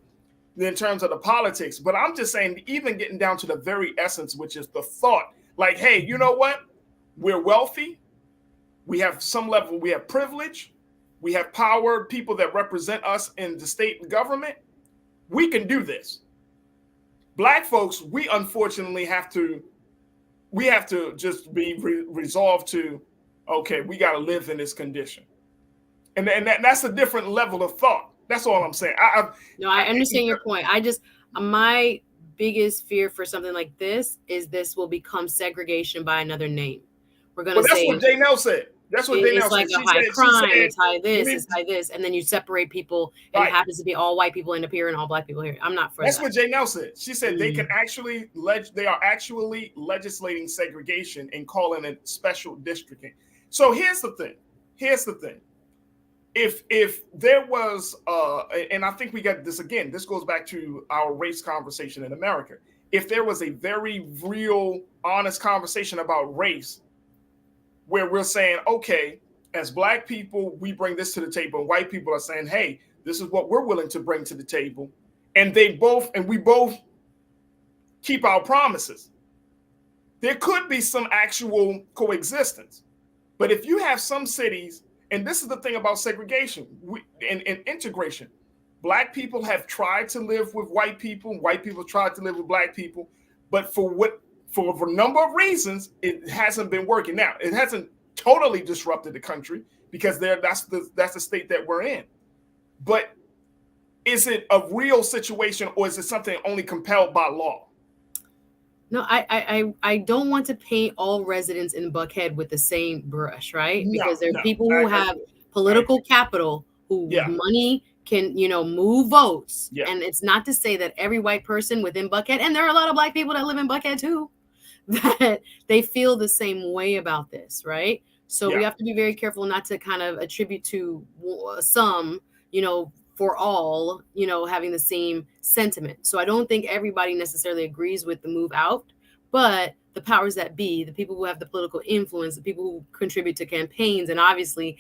in terms of the politics, but I'm just saying, even getting down to the very essence, which is the thought, like, hey, you know what? We're wealthy. We have some level, we have privilege. We have power, people that represent us in the state government. We can do this. Black folks, we unfortunately have to just be resolved to, okay, we got to live in this condition. And that's a different level of thought. That's all I'm saying. I understand your point. My biggest fear for something like this is this will become segregation by another name. We're going to say. That's what Janelle said. That's what it's like a high crime, it's high this, it's high this, and then you separate people, and it happens to be all white people end up here and all Black people here. I'm not for that. That's what Janelle said. She said they can actually they are actually legislating segregation and calling it special districting. So here's the thing. If there was, and I think we got this again, this goes back to our race conversation in America. If there was a very real, honest conversation about race, where we're saying, okay, as Black people, we bring this to the table, and white people are saying, hey, this is what we're willing to bring to the table, and we both keep our promises. There could be some actual coexistence. But if you have some cities, and this is the thing about segregation and integration, Black people have tried to live with white people tried to live with Black people, but for a number of reasons, it hasn't been working. Now, it hasn't totally disrupted the country because that's the state that we're in. But is it a real situation, or is it something only compelled by law? No, I don't want to paint all residents in Buckhead with the same brush, right? Because there are people who have political capital, who with money can, move votes. Yeah. And it's not to say that every white person within Buckhead, and there are a lot of Black people that live in Buckhead too, that they feel the same way about this, right? So we have to be very careful not to kind of attribute to some, for all, having the same sentiment. So I don't think everybody necessarily agrees with the move out, but the powers that be, the people who have the political influence, the people who contribute to campaigns and obviously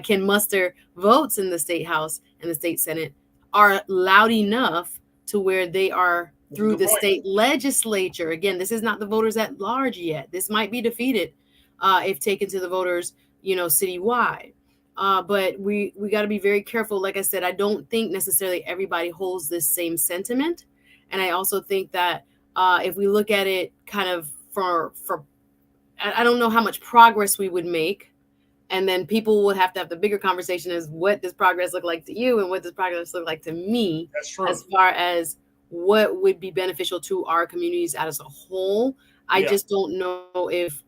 can muster votes in the state house and the state senate, are loud enough to where they are through the state legislature. Again, this is not the voters at large yet. This might be defeated if taken to the voters, citywide. But we got to be very careful. Like I said, I don't think necessarily everybody holds this same sentiment. And I also think that if we look at it kind of for I don't know how much progress we would make. And then people would have to have the bigger conversation is what does progress look like to you and what does progress look like to me? That's true. As far as what would be beneficial to our communities as a whole. I just don't know if,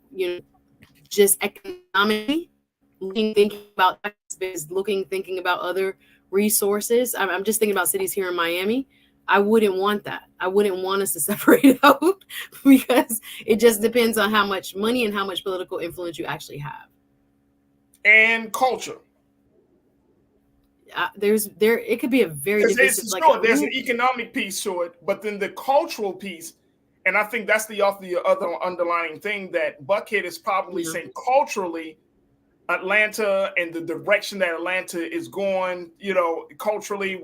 just economically thinking about other resources. I'm just thinking about cities here in Miami. I wouldn't want that. I wouldn't want us to separate out because it just depends on how much money and how much political influence you actually have. And culture. It could be a very divisive. There's an economic piece to it, but then the cultural piece, and I think that's the other underlying thing that Buckhead is probably saying culturally, Atlanta and the direction that Atlanta is going, culturally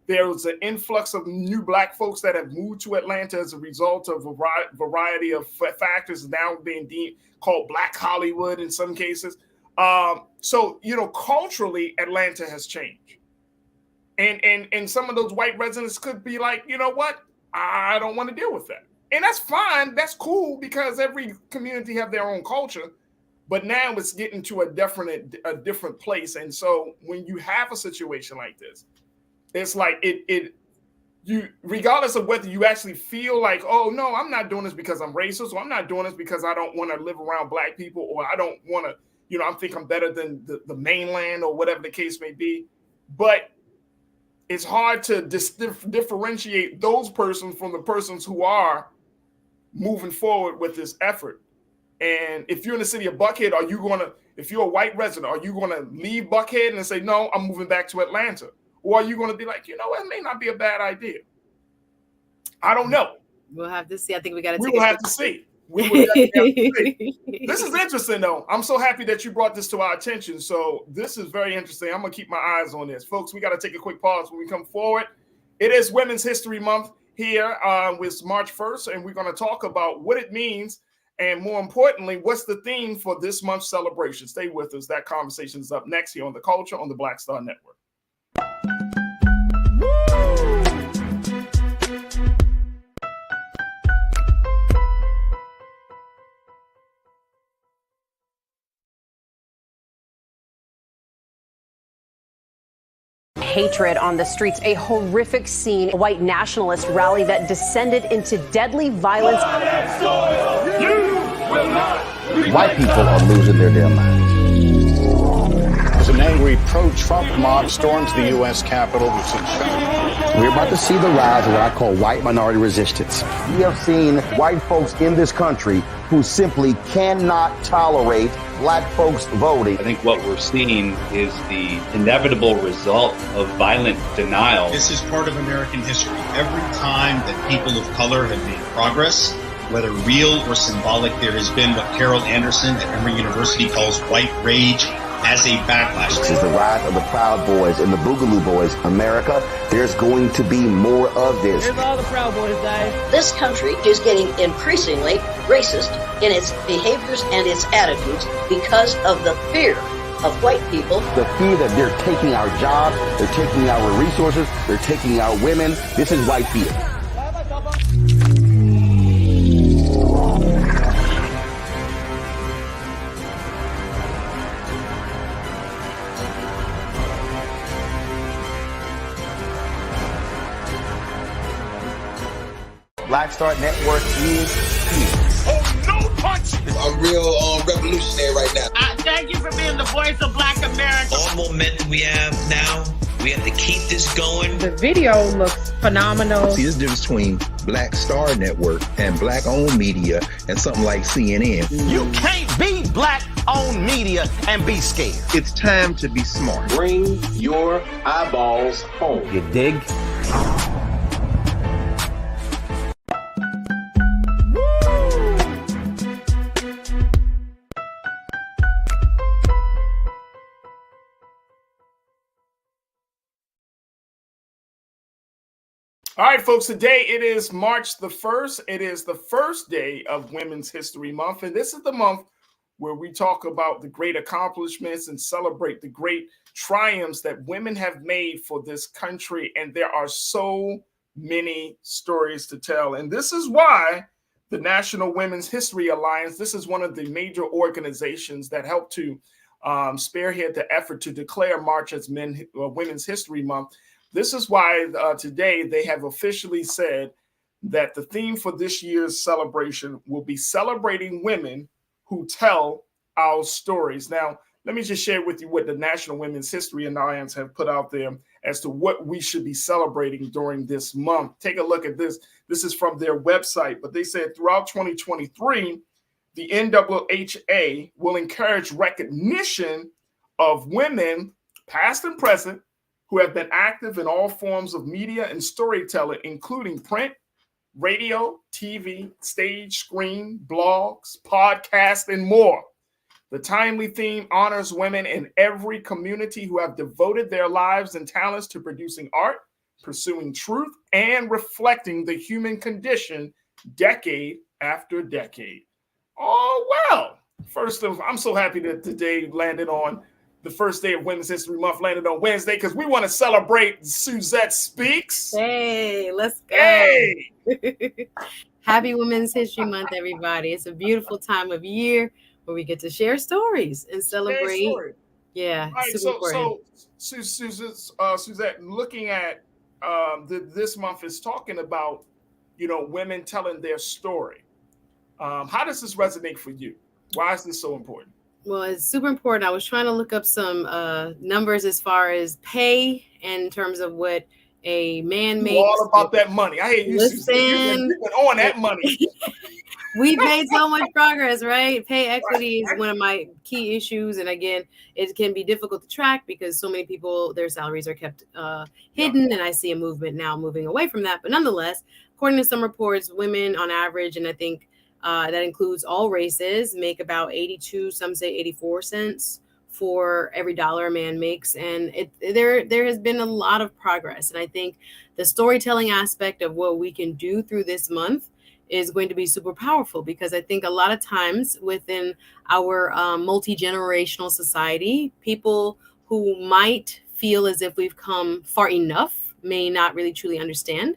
there was an influx of new Black folks that have moved to Atlanta as a result of a variety of factors now being called Black Hollywood in some cases. So, culturally, Atlanta has changed. And some of those white residents could be like, you know what? I don't want to deal with that. And that's fine. That's cool because every community have their own culture. But now it's getting to a different place. And so when you have a situation like this, it's like you, regardless of whether you actually feel like, oh, no, I'm not doing this because I'm racist, or I'm not doing this because I don't want to live around Black people, or I don't want to, I think I'm better than the mainland or whatever the case may be. But it's hard to differentiate those persons from the persons who are moving forward with this effort. And if you're in the city of Buckhead, if you're a white resident, are you going to leave Buckhead and say, no, I'm moving back to Atlanta? Or are you going to be like, it may not be a bad idea? I don't know. We'll have to see. I think we got to We will have to see. We will definitely have to see. This is interesting, though. I'm so happy that you brought this to our attention. So this is very interesting. I'm going to keep my eyes on this. Folks, we got to take a quick pause when we come forward. It is Women's History Month here with March 1st, and we're going to talk about what it means. And more importantly, what's the theme for this month's celebration? Stay with us. That conversation is up next here on The Culture on the Black Star Network. Hatred on the streets, a horrific scene, a white nationalist rally that descended into deadly violence. White people are losing their damn minds. As an angry pro-Trump mob storms the U.S. Capitol, We're about to see the rise of what I call white minority resistance. We have seen white folks in this country who simply cannot tolerate Black folks voting. I think what we're seeing is the inevitable result of violent denial. This is part of American history. Every time that people of color have made progress, whether real or symbolic, there has been what Carol Anderson at Emory University calls white rage as a backlash. This is the rise of the Proud Boys and the Boogaloo Boys. America, there's going to be more of this. Here's all the Proud Boys, guys. This country is getting increasingly racist in its behaviors and its attitudes because of the fear of white people. The fear that they're taking our jobs, they're taking our resources, they're taking our women. This is white fear. Black Star Network is here. Oh, no punch! I'm real revolutionary right now. Thank you for being the voice of Black America. All momentum we have now, we have to keep this going. The video looks phenomenal. See, there's a difference between Black Star Network and Black-owned media and something like CNN. You can't be black own media and be scared. It's time to be smart. Bring your eyeballs home. You dig? All right, folks, today it is March the 1st. It is the first day of Women's History Month, and this is the month where we talk about the great accomplishments and celebrate the great triumphs that women have made for this country, and there are so many stories to tell. And this is why the National Women's History Alliance, this is one of the major organizations that help to spearhead the effort to declare March as Women's History Month. This is why today they have officially said that the theme for this year's celebration will be celebrating women who tell our stories. Now, let me just share with you what the National Women's History Alliance have put out there as to what we should be celebrating during this month. Take a look at this. This is from their website, but they said throughout 2023, the NWHA will encourage recognition of women, past and present, who have been active in all forms of media and storytelling, including print, radio, TV, stage, screen, blogs, podcasts, and more. The timely theme honors women in every community who have devoted their lives and talents to producing art, pursuing truth, and reflecting the human condition decade after decade. Oh, well, first of all, I'm so happy that today landed on the first day of Women's History Month, landed on Wednesday, because we want to celebrate Suzette Speaks. Hey, let's go. Hey. Happy Women's History Month, everybody. It's a beautiful time of year where we get to share stories and celebrate. Yeah, right, super important. Suzette, looking at this month is talking about, women telling their story. How does this resonate for you? Why is this so important? Well, it's super important. I was trying to look up some numbers as far as pay in terms of what a man makes. All about that money. I hate you, Suzette. You've been on that money. We've made so much progress, right? Pay equity is one of my key issues. And again, it can be difficult to track because so many people, their salaries are kept hidden. And I see a movement now moving away from that. But nonetheless, according to some reports, women on average, and I think that includes all races, make about 82, some say 84 cents for every dollar a man makes. And there has been a lot of progress. And I think the storytelling aspect of what we can do through this month is going to be super powerful, because I think a lot of times within our multi-generational society, people who might feel as if we've come far enough may not really truly understand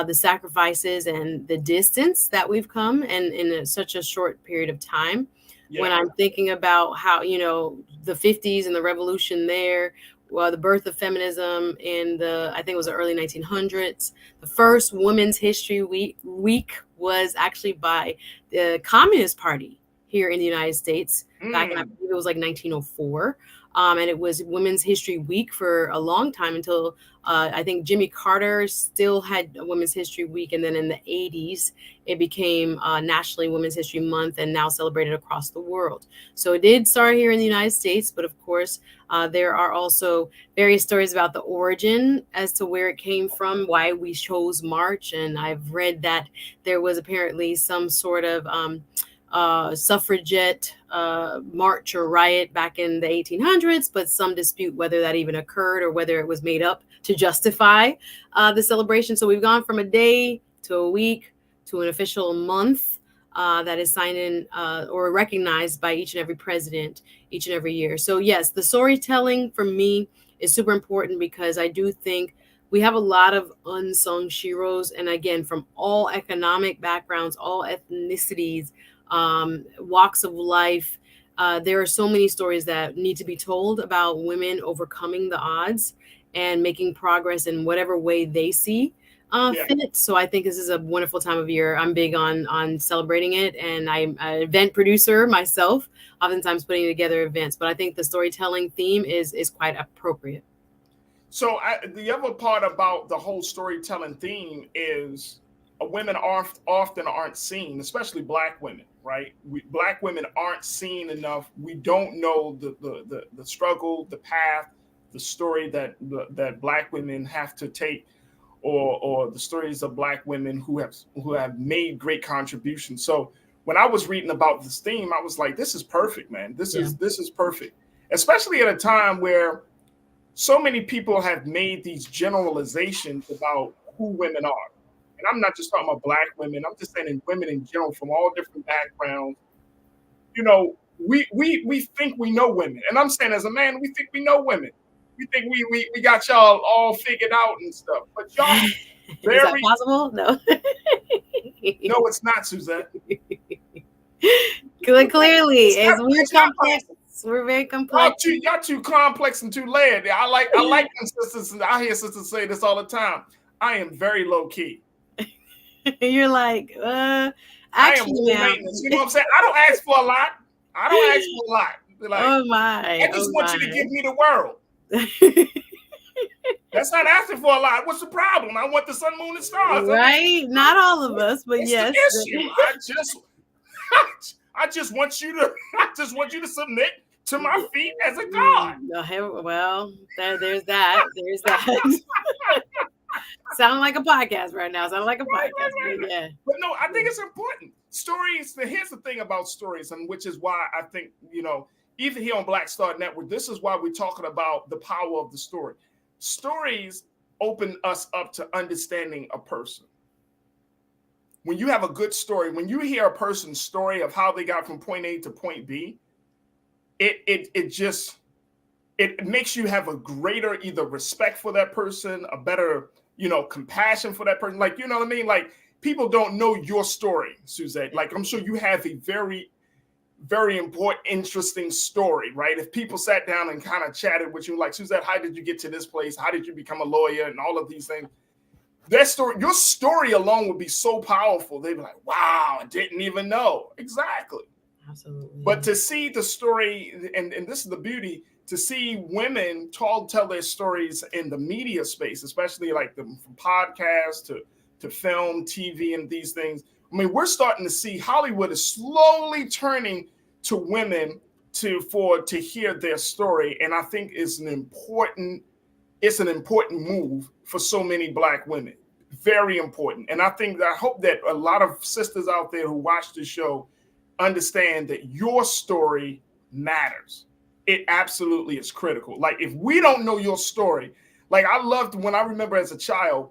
the sacrifices and the distance that we've come and in such a short period of time. Yeah. When I'm thinking about how, the 50s and the revolution there, the birth of feminism in I think it was the early 1900s. The first Women's History Week was actually by the Communist Party here in the United States back in, I believe it was like 1904. And it was Women's History Week for a long time until I think Jimmy Carter still had a Women's History Week. And then in the 80s, it became nationally Women's History Month and now celebrated across the world. So it did start here in the United States. But of course, there are also various stories about the origin as to where it came from, why we chose March. And I've read that there was apparently some sort of suffragette march or riot back in the 1800s, but some dispute whether that even occurred or whether it was made up to justify the celebration. So we've gone from a day to a week to an official month that is signed in or recognized by each and every president each and every year. So yes, the storytelling for me is super important, because I do think we have a lot of unsung heroes. And again, from all economic backgrounds, all ethnicities, walks of life. There are so many stories that need to be told about women overcoming the odds and making progress in whatever way they see fit. So I think this is a wonderful time of year. I'm big on celebrating it, and I'm an event producer myself, oftentimes putting together events. But I think the storytelling theme is quite appropriate. So the other part about the whole storytelling theme is women often aren't seen, especially Black women, right? Black women aren't seen enough. We don't know the struggle, the path, the story that Black women have to take, or the stories of Black women who have made great contributions. So when I was reading about this theme, I was like, this is perfect, man. This is perfect, especially at a time where so many people have made these generalizations about who women are. And I'm not just talking about Black women. I'm just saying women in general from all different backgrounds. You know, we think we know women. And I'm saying as a man, we think we know women. We think we got y'all all figured out and stuff. But y'all very... Is that possible? No. No, it's not, Suzette. Clearly, as we're complex. We're very complex. Y'all too complex and too layered. I like sisters. I hear sisters say this all the time. I am very low key. You're like, actually, I am low maintenance. You know what I'm saying? I don't ask for a lot. Like, oh my! I just want you to give me the world. That's not asking for a lot. What's the problem? I want the sun, moon, and stars. Right? Not all of us, but yes. The issue. I just want you to submit to my feet as a god. Well, there's that. There's that. Sound like a podcast right now. Sound like a podcast. Right. Yeah. But no, I think it's important. Stories. Here's the thing about stories, and which is why I think, you know, even here on Black Star Network, this is why we're talking about the power of the story. Stories open us up to understanding a person. When you have a good story, when you hear a person's story of how they got from point A to point B, it makes you have a greater either respect for that person, a better, you know, compassion for that person. Like, you know what I mean? Like, people don't know your story, Suzette. Like, I'm sure you have a very, very important, interesting story, right? If people sat down and kind of chatted with you, like, Suzette, how did you get to this place? How did you become a lawyer? And all of these things. That story, your story alone would be so powerful. They'd be like, wow, I didn't even know. Exactly. Absolutely. But to see the story, and this is the beauty, to see women tell their stories in the media space, especially like from podcasts to film, TV, and these things. I mean, we're starting to see Hollywood is slowly turning to women to hear their story. And I think it's an important move for so many Black women. Very important. And I hope that a lot of sisters out there who watch the show understand that your story matters. It absolutely is critical. Like, if we don't know your story, like I loved when I remember as a child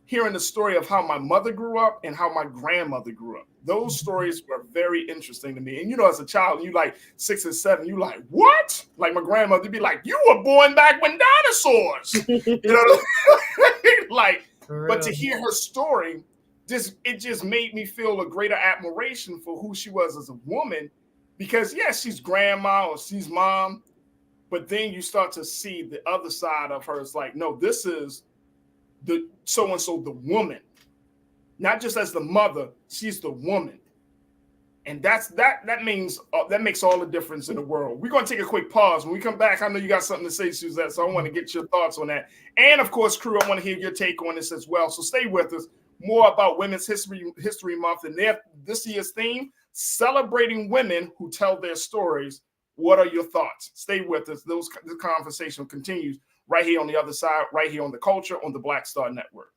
hearing the story of how my mother grew up and how my grandmother grew up. Those stories were very interesting to me. And, you know, as a child, you like 6 or 7, you like, what? Like my grandmother would be like, you were born back when dinosaurs, you know, like, but to hear her story, it just made me feel a greater admiration for who she was as a woman, because yes, she's grandma or she's mom, but then you start to see the other side of her. It's like, no, this is the so-and-so, the woman, not just as the mother, she's the woman. And that means that makes all the difference in the world. We're going to take a quick pause. When we come back, I know you got something to say, Suzette, so I want to get your thoughts on that. And of course, crew, I want to hear your take on this as well. So stay with us. More about Women's History Month and this year's theme, celebrating women who tell their stories. What are your thoughts? Stay with us. The conversation continues right here on the other side, right here on The Culture on the Black Star Network.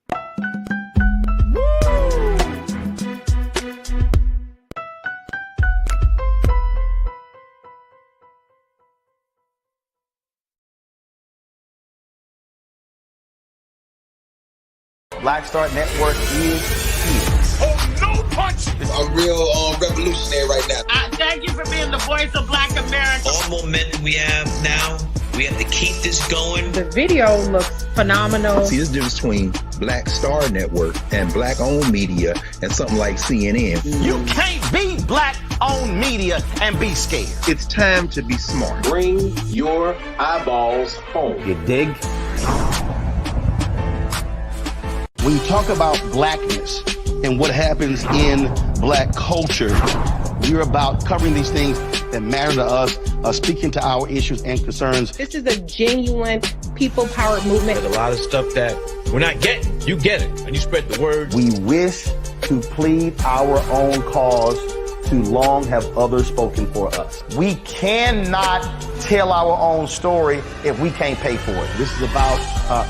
Black Star Network is here. Oh, no punch! I'm real revolutionary right now. Thank you for being the voice of Black America. All momentum we have now, we have to keep this going. The video looks phenomenal. See, this difference between Black Star Network and Black-owned media and something like CNN. You can't be Black-owned media and be scared. It's time to be smart. Bring your eyeballs home. You dig? When you talk about blackness and what happens in Black culture, we're about covering these things that matter to us, speaking to our issues and concerns. This is a genuine people power movement. There's a lot of stuff that we're not getting. You get it, and you spread the word. We wish to plead our own cause. Too long have others spoken for us. We cannot tell our own story if we can't pay for it. This is about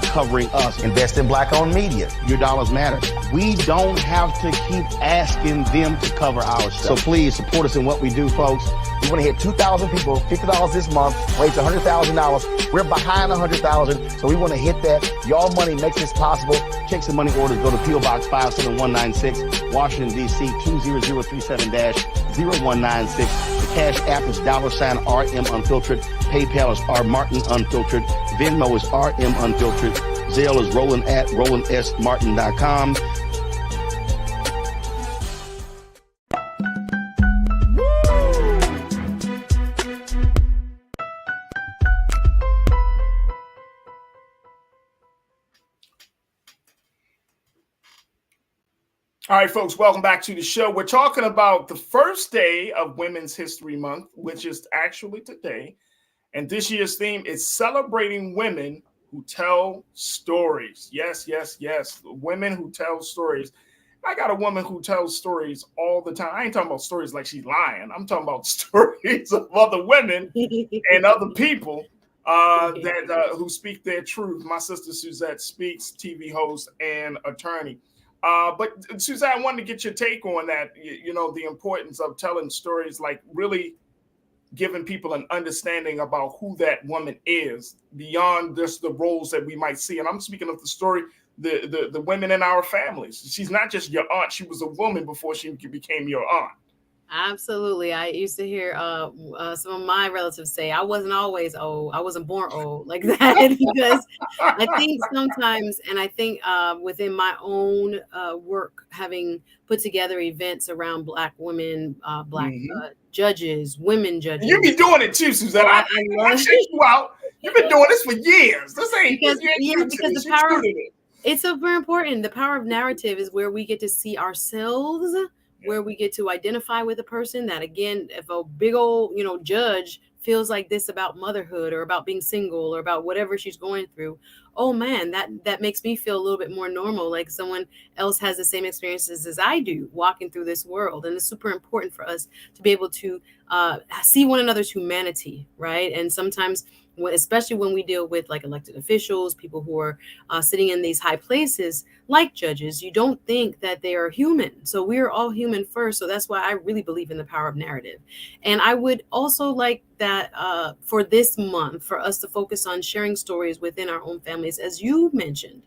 covering us. Invest in black-owned media. Your dollars matter. We don't have to keep asking them to cover our stuff. So please support us in what we do, folks. We want to hit 2,000 people, $50 this month, raise $100,000. We're behind 100,000, so we want to hit that. Your money makes this possible. Checks and money orders go to P.O. Box 57196, Washington, D.C. 20037-0196. The Cash App is $RM Unfiltered. PayPal is R Martin Unfiltered. Venmo is RM Unfiltered. Zelle is roland@rolandsmartin.com. All right, folks, welcome back to the show. We're talking about the first day of Women's History Month, which is actually today. And this year's theme is celebrating women who tell stories. Yes, yes, yes. Women who tell stories. I got a woman who tells stories all the time. I ain't talking about stories like she's lying. I'm talking about stories of other women and other people who speak their truth. My sister Suzette Speaks, TV host and attorney. But Suzette, I wanted to get your take on that, you know, the importance of telling stories, like really giving people an understanding about who that woman is beyond just the roles that we might see. And I'm speaking of the story, the women in our families. She's not just your aunt. She was a woman before she became your aunt. Absolutely. I used to hear some of my relatives say I wasn't always old. I wasn't born old like that, because I think sometimes, and I think within my own work, having put together events around Black women, Black judges, women judges. You be doing it too, Suzette. I checked you out. You've been doing this for years. This ain't because the power. It's super important. The power of narrative is where we get to see ourselves, where we get to identify with a person. That, again, if a big old, judge feels like this about motherhood or about being single or about whatever she's going through, oh man, that makes me feel a little bit more normal, like someone else has the same experiences as I do walking through this world. And it's super important for us to be able to see one another's humanity, right? And sometimes, especially when we deal with like elected officials, people who are sitting in these high places like judges, you don't think that they are human. So we are all human first. So that's why I really believe in the power of narrative. And I would also like that for this month, for us to focus on sharing stories within our own families, as you mentioned.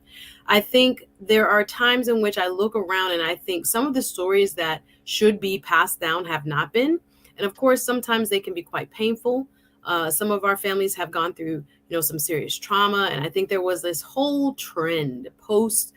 I think there are times in which I look around and I think some of the stories that should be passed down have not been. And of course, sometimes they can be quite painful. Some of our families have gone through, some serious trauma. And I think there was this whole trend post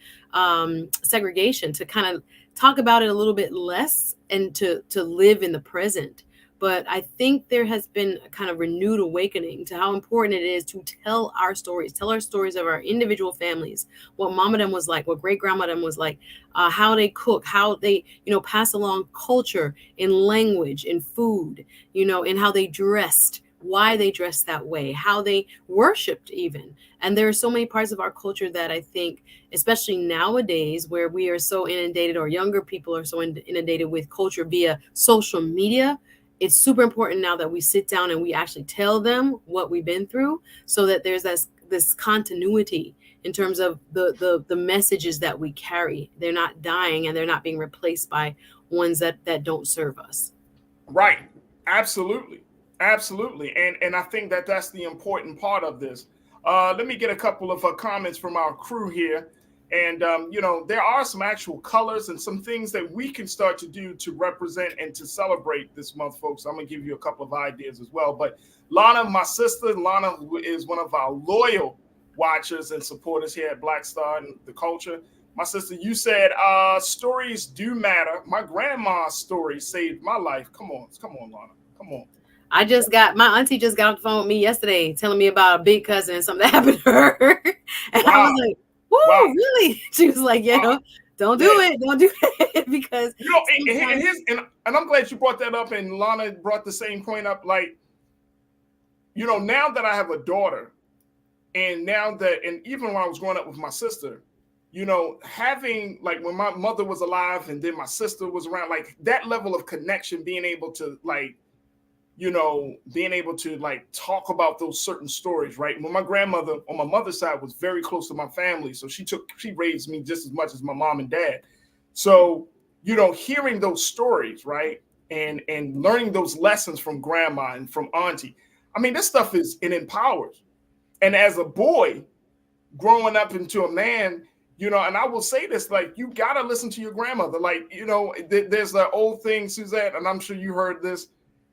segregation to kind of talk about it a little bit less and to live in the present. But I think there has been a kind of renewed awakening to how important it is to tell our stories of our individual families, what mama them was like, what great grandma them was like, how they cook, how they, pass along culture in language, in food, in how they dressed, why they dressed that way, how they worshiped even. And there are so many parts of our culture that I think, especially nowadays where we are so inundated, or younger people are so inundated with culture via social media, it's super important now that we sit down and we actually tell them what we've been through, so that there's this continuity in terms of the messages that we carry. They're not dying and they're not being replaced by ones that don't serve us. Right. Absolutely. Absolutely. And I think that that's the important part of this. Let me get a couple of comments from our crew here. And, there are some actual colors and some things that we can start to do to represent and to celebrate this month, folks. I'm going to give you a couple of ideas as well. But Lana, my sister, who is one of our loyal watchers and supporters here at Black Star and the Culture. My sister, you said stories do matter. My grandma's story saved my life. Come on, Lana. Come on. My auntie just got off the phone with me yesterday telling me about a big cousin and something that happened to her. And I was like, whoa, really? She was like, don't do it. Don't do it. Because and I'm glad you brought that up, and Lana brought the same point up. Like, now that I have a daughter, And now that, and even when I was growing up with my sister, you know, having like when my mother was alive and then my sister was around, like that level of connection, being able to like, you know, being able to like talk about those certain stories, right? When my grandmother on my mother's side was very close to my family. So she raised me just as much as my mom and dad. So, you know, hearing those stories, right? And learning those lessons from grandma and from auntie. I mean, this stuff it empowers. And as a boy growing up into a man, you know, and I will say this, like, you got to listen to your grandmother. Like, you know, there's that old thing, Suzette, and I'm sure you heard this,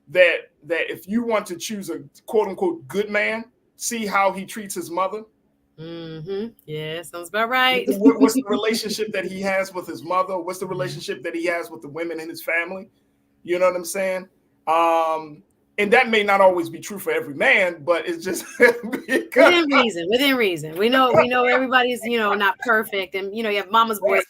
that if you want to choose a quote unquote good man, see how he treats his mother. Mm-hmm. Yeah, sounds about right. What's the relationship that he has with his mother? What's the relationship that he has with the women in his family? You know what I'm saying? And that may not always be true for every man, but it's just within reason. We know everybody's, you know, not perfect, and you know, you have mama's voice,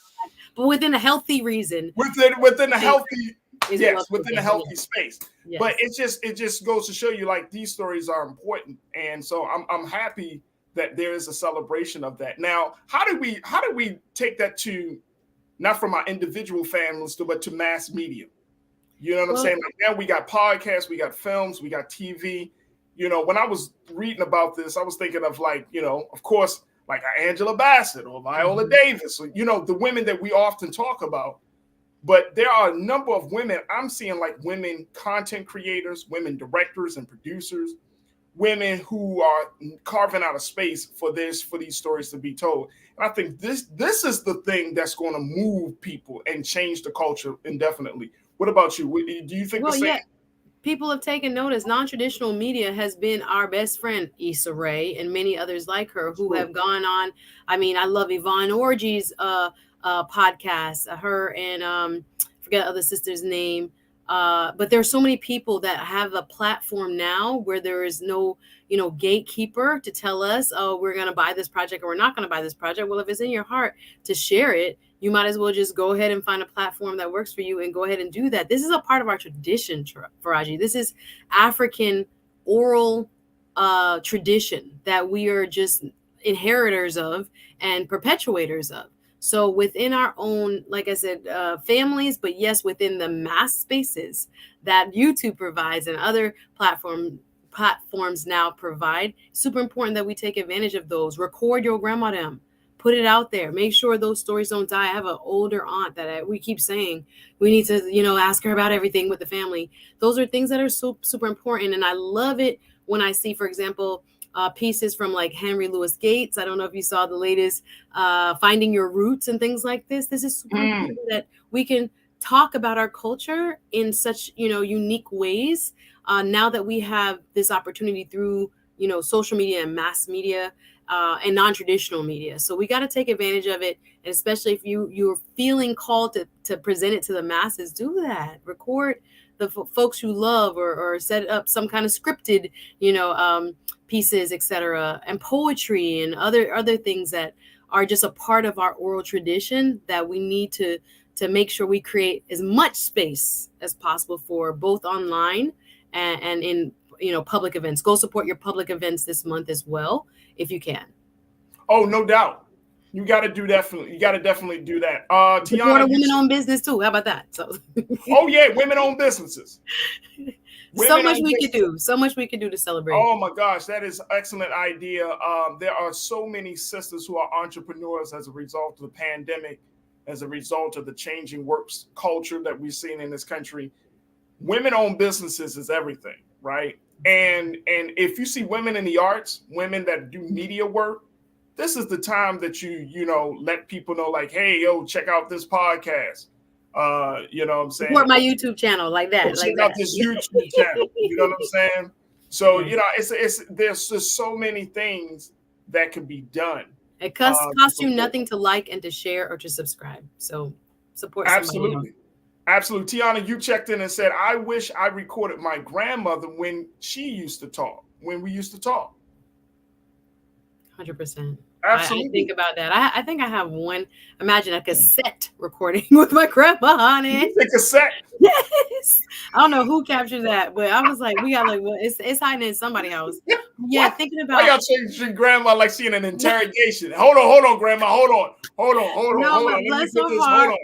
but within a healthy reason. Within a healthy, within a healthy space. Yes. But it just goes to show you, like, these stories are important, and so I'm happy that there is a celebration of that. Now, how do we take that to, not from our individual families, but to mass media? You know what I'm saying? Like, now we got podcasts, we got films, we got TV. You know, when I was reading about this, I was thinking of, like, you know, of course, like Angela Bassett or Viola Davis, or, you know, the women that we often talk about. But there are a number of women I'm seeing, like women content creators, women directors and producers, women who are carving out a space for these stories to be told. And I think this is the thing that's going to move people and change the culture indefinitely. What about you? Do you think the same? Yeah. People have taken notice. Non-traditional media has been our best friend, Issa Rae, and many others like her who have gone on. I mean, I love Yvonne Orji's podcast, her and forget the other sister's name. But there's so many people that have a platform now where there is no, you know, gatekeeper to tell us, oh, we're going to buy this project or we're not going to buy this project. Well, if it's in your heart to share it, you might as well just go ahead and find a platform that works for you and go ahead and do that. This is a part of our tradition, Farajii. This is African oral tradition that we are just inheritors of and perpetuators of. So within our own, like I said, families, but yes, within the mass spaces that YouTube provides and other platforms now provide, super important that we take advantage of those. Record your grandma them. Put it out there. Make sure those stories don't die. I have an older aunt that we keep saying we need to, you know, ask her about everything with the family. Those are things that are super important. And I love it when I see, for example, pieces from like Henry Louis Gates. I don't know if you saw the latest Finding Your Roots and things like this. This is super important that we can talk about our culture in such, you know, unique ways. Now that we have this opportunity through, you know, social media and mass media and non-traditional media. So we got to take advantage of it. And especially if you're feeling called to present it to the masses, do that. Record the folks you love or set up some kind of scripted, you know, pieces, etc., and poetry and other things that are just a part of our oral tradition that we need to make sure we create as much space as possible for, both online and in, you know, public events. Go support your public events this month as well, if you can. Oh, no doubt. You got to definitely do that. Tiana, women-owned business too. How about that? So. Oh yeah, women-owned businesses. So much we could do. So much we could do to celebrate. Oh my gosh, that is an excellent idea. There are so many sisters who are entrepreneurs as a result of the pandemic, as a result of the changing works culture that we've seen in this country. Women-owned businesses is everything, right? And if you see women in the arts, women that do media work, this is the time that you know, let people know, like, hey, yo, check out this podcast. You know what I'm saying? Support my YouTube channel like that. Check out this YouTube channel. You know what I'm saying? So, you know, it's there's just so many things that can be done. It costs you nothing to like and to share or to subscribe. So support Absolutely. Somebody else. Absolutely. Tiana, you checked in and said, I wish I recorded my grandmother when she used to talk, when we used to talk. 100%. Absolutely. I think about that. I think I have one. Imagine a cassette recording with my grandma on it. A cassette? Yes. I don't know who captured that, but I was like, we got like, well, it's hiding in somebody's house. Yeah, what? thinking about why y'all treat grandma like she in an interrogation? Hold on, grandma. Hold on. No, but bless her heart.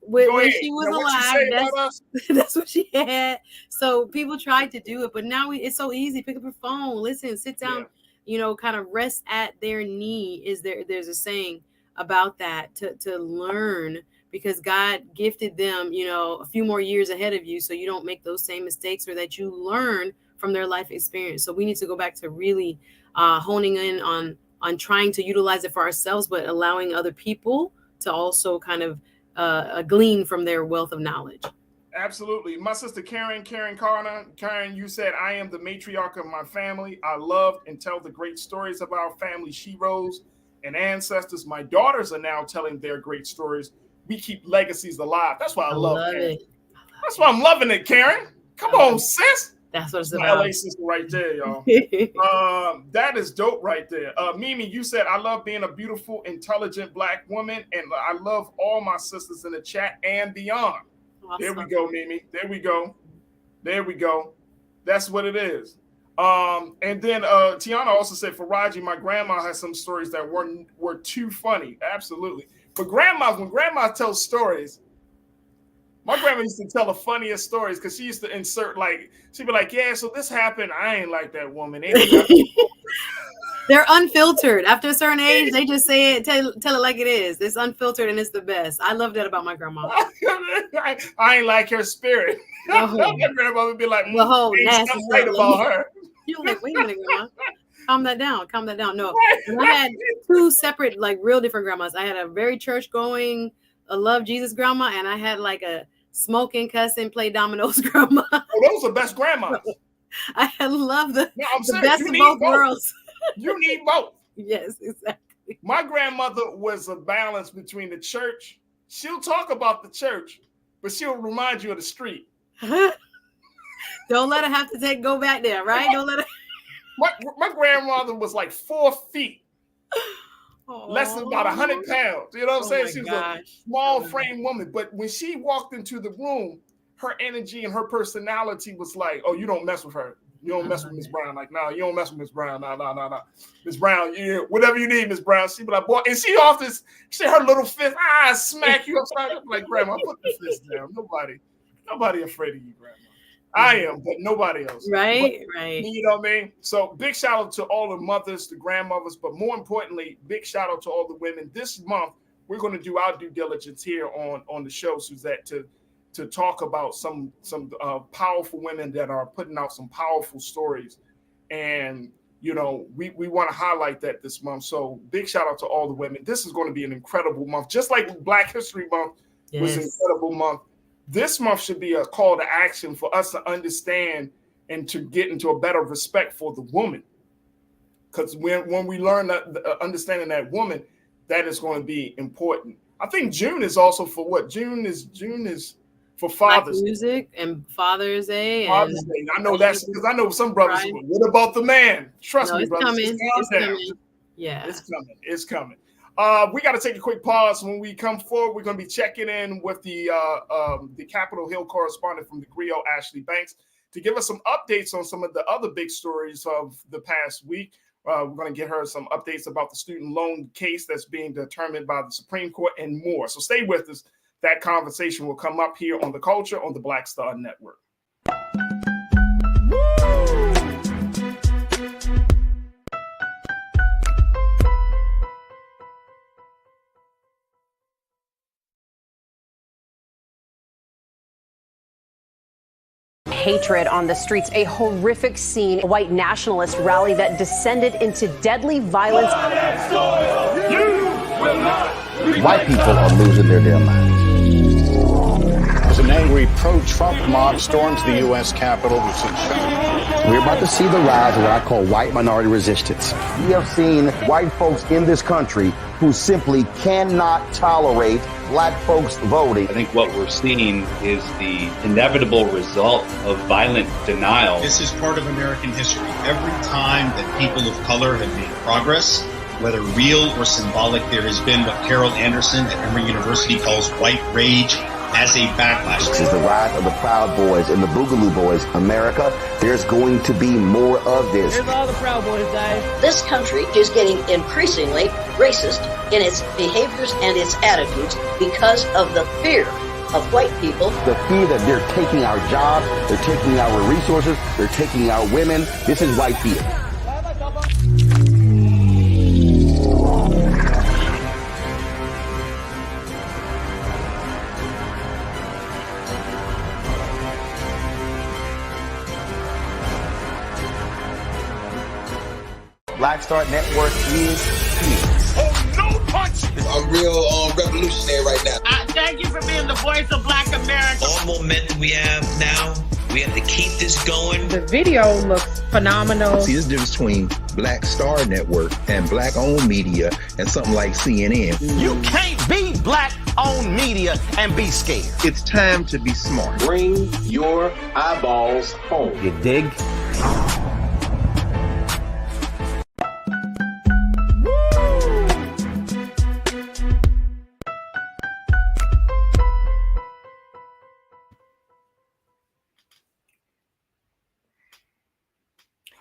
When she was alive, that's what she had. So people tried to do it, but now it's so easy. Pick up your phone, listen, sit down, kind of rest at their knee. There's a saying about that to learn, because God gifted them, a few more years ahead of you, so you don't make those same mistakes, or that you learn from their life experience. So we need to go back to really honing in on trying to utilize it for ourselves, but allowing other people to also kind of glean from their wealth of knowledge. Absolutely. My sister Karen Carter. Karen, you said, I am the matriarch of my family. I love and tell the great stories of our family sheroes and ancestors. My daughters are now telling their great stories. We keep legacies alive. That's why I love Karen. It. That's why I'm loving it, Karen. Come on, sis. That's what it's my about. LA sister right there, y'all. That is dope right there. Mimi, you said, I love being a beautiful, intelligent Black woman, and I love all my sisters in the chat and beyond. Awesome. There we go, Mimi. There we go. That's what it is. And then Tiana also said, Farajii, my grandma has some stories that were too funny. Absolutely. But when grandma tells stories, my grandma used to tell the funniest stories, because she used to insert, she'd be like, yeah, so this happened. I ain't like that woman. They're unfiltered. After a certain age, they just say it, tell it like it is. It's unfiltered and it's the best. I love that about my grandma. I ain't like her spirit. My grandma would be like, the whole nasty right about her. You're like, wait a minute, grandma. Calm that down. No, and I had two separate, real different grandmas. I had a very church-going, love Jesus grandma, and I had a smoking, cussing, play dominoes grandma. Oh, those are best grandmas. I love the best of both worlds. You need both. Yes, exactly. My grandmother was a balance between the church. She'll talk about the church, but she'll remind you of the street. Don't let her have to go back there, right? Don't let her. My grandmother was 4 feet. Less than about 100 pounds. You know what I'm saying? She was a small frame woman. But when she walked into the room, her energy and her personality was like, oh, you don't mess with her. You don't mess with Miss Brown. No, you don't mess with Miss Brown. No. Miss Brown, whatever you need, Miss Brown. She'd be like, boy, and she often say her little fist, smack you upside. I'm like, Grandma, put the fist down. Nobody afraid of you, Grandma. I am, but nobody else. Right. You know what I mean? So big shout out to all the mothers, the grandmothers, but more importantly, big shout out to all the women. This month, we're going to do our due diligence here on the show, Suzette, to talk about some powerful women that are putting out some powerful stories. And, we want to highlight that this month. So big shout out to all the women. This is going to be an incredible month. Just like Black History Month was an incredible month. This month should be a call to action for us to understand and to get into a better respect for the woman. Because when we learn that understanding that woman, that is going to be important. I think June is also for what? June is for Father's music and Father's Day. Father's Day. I know that's because I know some brothers. Right. What about the man? Trust me, brothers. It's coming. Yeah, it's coming. We got to take a quick pause. When we come forward, we're going to be checking in with the Capitol Hill correspondent from the Griot, Ashley Banks, to give us some updates on some of the other big stories of the past week. We're going to get her some updates about the student loan case that's being determined by the Supreme Court and more. So stay with us. That conversation will come up here on The Culture on the Black Star Network. Hatred on the streets, a horrific scene, a white nationalist rally that descended into deadly violence. White people are losing their damn minds. As an angry pro-Trump mob storms the U.S. Capitol, we're about to see the rise of what I call white minority resistance. We have seen white folks in this country who simply cannot tolerate Black folks voting. I think what we're seeing is the inevitable result of violent denial. This is part of American history. Every time that people of color have made progress, whether real or symbolic, there has been what Carol Anderson at Emory University calls white rage as a backlash. This is the rise of the Proud Boys and the Boogaloo Boys. America, there's going to be more of this. Here's all the Proud Boys, guys. This country is getting increasingly racist in its behaviors and its attitudes because of the fear of white people. The fear that they're taking our jobs, they're taking our resources, they're taking our women. This is white fear. Black Star Network is here. Oh, no punch! I'm real revolutionary right now. Thank you for being the voice of Black America. All momentum we have now, we have to keep this going. The video looks phenomenal. See, there's a difference between Black Star Network and black-owned media and something like CNN. You can't be black-owned media and be scared. It's time to be smart. Bring your eyeballs home. You dig?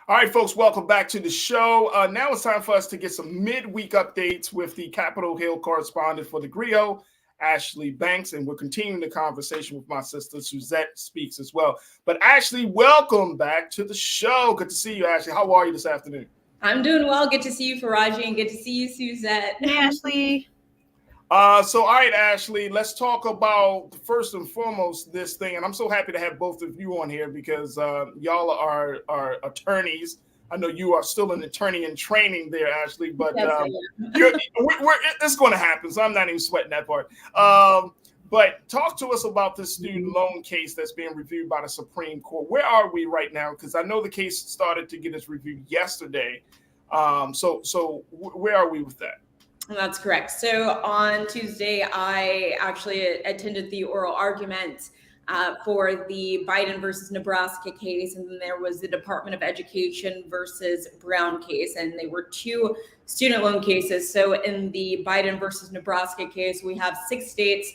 All right, folks, welcome back to the show. Now it's time for us to get some midweek updates with the Capitol Hill correspondent for the Griot, Ashley Banks, and we're continuing the conversation with my sister, Suzette Speaks, as well. But Ashley, welcome back to the show. Good to see you, Ashley. How are you this afternoon? I'm doing well. Good to see you, Farajii, and good to see you, Suzette. Hey, Ashley. So, all right, Ashley, let's talk about first and foremost this thing. And I'm so happy to have both of you on here because y'all are attorneys. I know you are still an attorney in training there, Ashley, but it's going to happen. So I'm not even sweating that part. But talk to us about this student loan case that's being reviewed by the Supreme Court. Where are we right now? Because I know the case started to get its review yesterday. So where are we with that? That's correct. So on Tuesday, I actually attended the oral argument for the Biden versus Nebraska case, and then there was the Department of Education versus Brown case, and they were two student loan cases. So in the Biden versus Nebraska case, we have 6 states,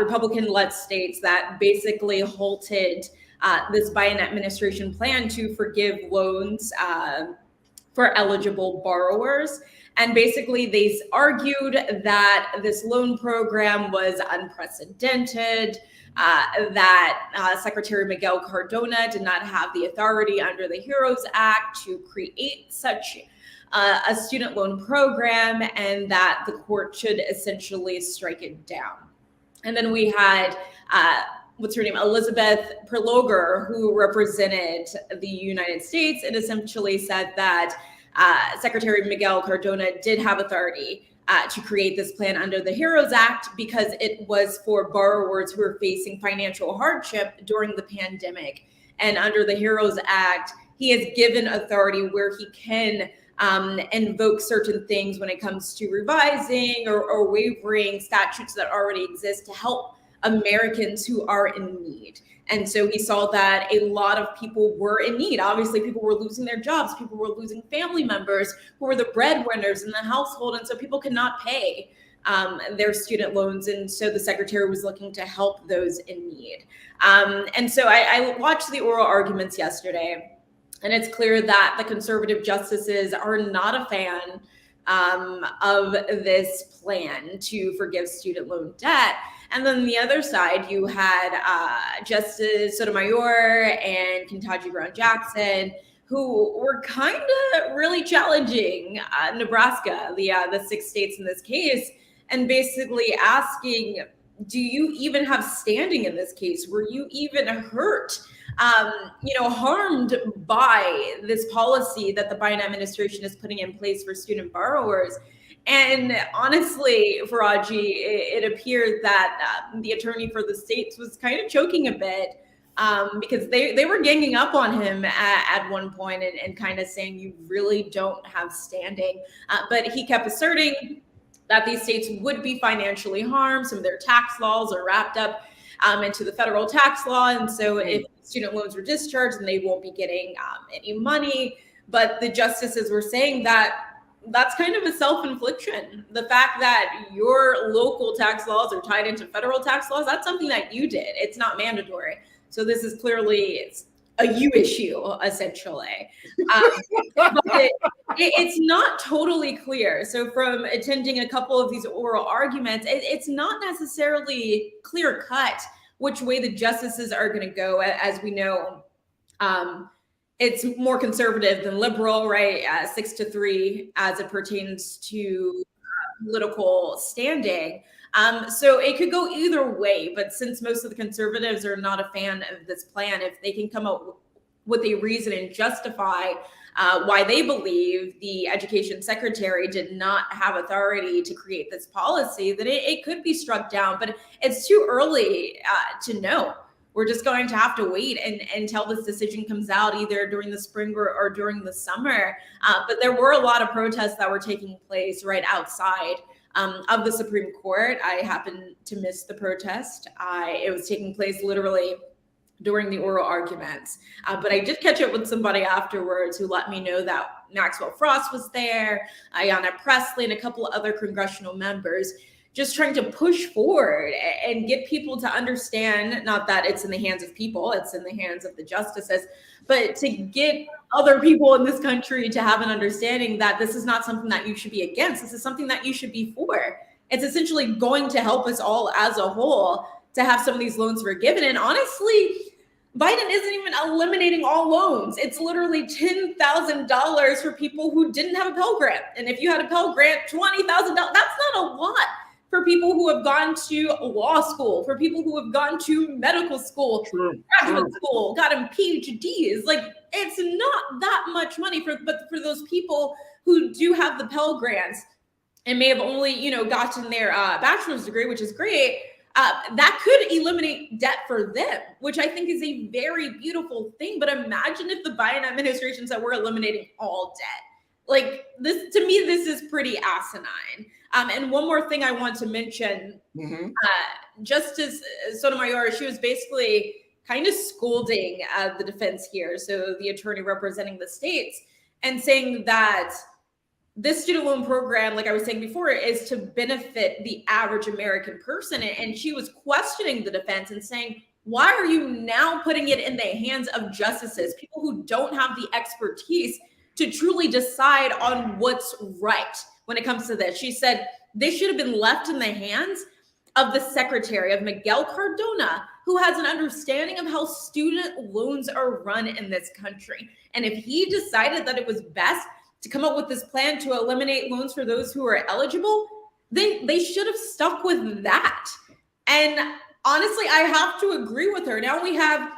Republican-led states, that basically halted this Biden administration plan to forgive loans for eligible borrowers. And basically, they argued that this loan program was unprecedented, that Secretary Miguel Cardona did not have the authority under the HEROES Act to create such a student loan program, and that the court should essentially strike it down. And then we had what's her name, Elizabeth Perloger, who represented the United States, and essentially said that Secretary Miguel Cardona did have authority to create this plan under the HEROES Act because it was for borrowers who were facing financial hardship during the pandemic. And under the HEROES Act, he has given authority where he can invoke certain things when it comes to revising or waiving statutes that already exist to help Americans who are in need. And so he saw that a lot of people were in need. Obviously, people were losing their jobs. People were losing family members who were the breadwinners in the household. And so people could not pay their student loans. And so the secretary was looking to help those in need. And so I watched the oral arguments yesterday, and it's clear that the conservative justices are not a fan of this plan to forgive student loan debt. And then the other side, you had Justice Sotomayor and Ketanji Brown Jackson, who were kind of really challenging Nebraska, the 6 states in this case, and basically asking, do you even have standing in this case? Were you even hurt, harmed by this policy that the Biden administration is putting in place for student borrowers? And honestly, Farajii, it appeared that the attorney for the states was kind of choking a bit because they were ganging up on him at one point and kind of saying, you really don't have standing. But he kept asserting that these states would be financially harmed. Some of their tax laws are wrapped up into the federal tax law. And so if student loans were discharged, then they won't be getting any money. But the justices were saying that that's kind of a self-infliction. The fact that your local tax laws are tied into federal tax laws, that's something that you did. It's not mandatory. So this is clearly a you issue, essentially. But it's not totally clear. So from attending a couple of these oral arguments, it's not necessarily clear cut which way the justices are going to go. As we know, it's more conservative than liberal, right? 6-3 as it pertains to political standing. So it could go either way, but since most of the conservatives are not a fan of this plan, if they can come up with a reason and justify why they believe the education secretary did not have authority to create this policy, then it could be struck down, but it's too early to know. We're just going to have to wait until this decision comes out either during the spring or during the summer. But there were a lot of protests that were taking place right outside of the Supreme Court. I happened to miss the protest. It was taking place literally during the oral arguments. But I did catch up with somebody afterwards who let me know that Maxwell Frost was there, Ayanna Pressley, and a couple of other congressional members, just trying to push forward and get people to understand, not that it's in the hands of people, it's in the hands of the justices, but to get other people in this country to have an understanding that this is not something that you should be against. This is something that you should be for. It's essentially going to help us all as a whole to have some of these loans forgiven. And honestly, Biden isn't even eliminating all loans. It's literally $10,000 for people who didn't have a Pell Grant. And if you had a Pell Grant, $20,000, that's not a lot for people who have gone to law school, for people who have gone to medical school, graduate school, gotten PhDs. Like, it's not that much money but for those people who do have the Pell Grants and may have only, gotten their bachelor's degree, which is great. That could eliminate debt for them, which I think is a very beautiful thing. But imagine if the Biden administration said we're eliminating all debt. Like, this, to me, this is pretty asinine. And one more thing I want to mention, Justice Sotomayor, she was basically kind of scolding the defense here, so the attorney representing the states, and saying that this student loan program, like I was saying before, is to benefit the average American person. And she was questioning the defense and saying, why are you now putting it in the hands of justices, people who don't have the expertise to truly decide on what's right when it comes to this? She said this should have been left in the hands of the secretary, of Miguel Cardona, who has an understanding of how student loans are run in this country. And if he decided that it was best to come up with this plan to eliminate loans for those who are eligible, then they should have stuck with that. And honestly, I have to agree with her. Now we have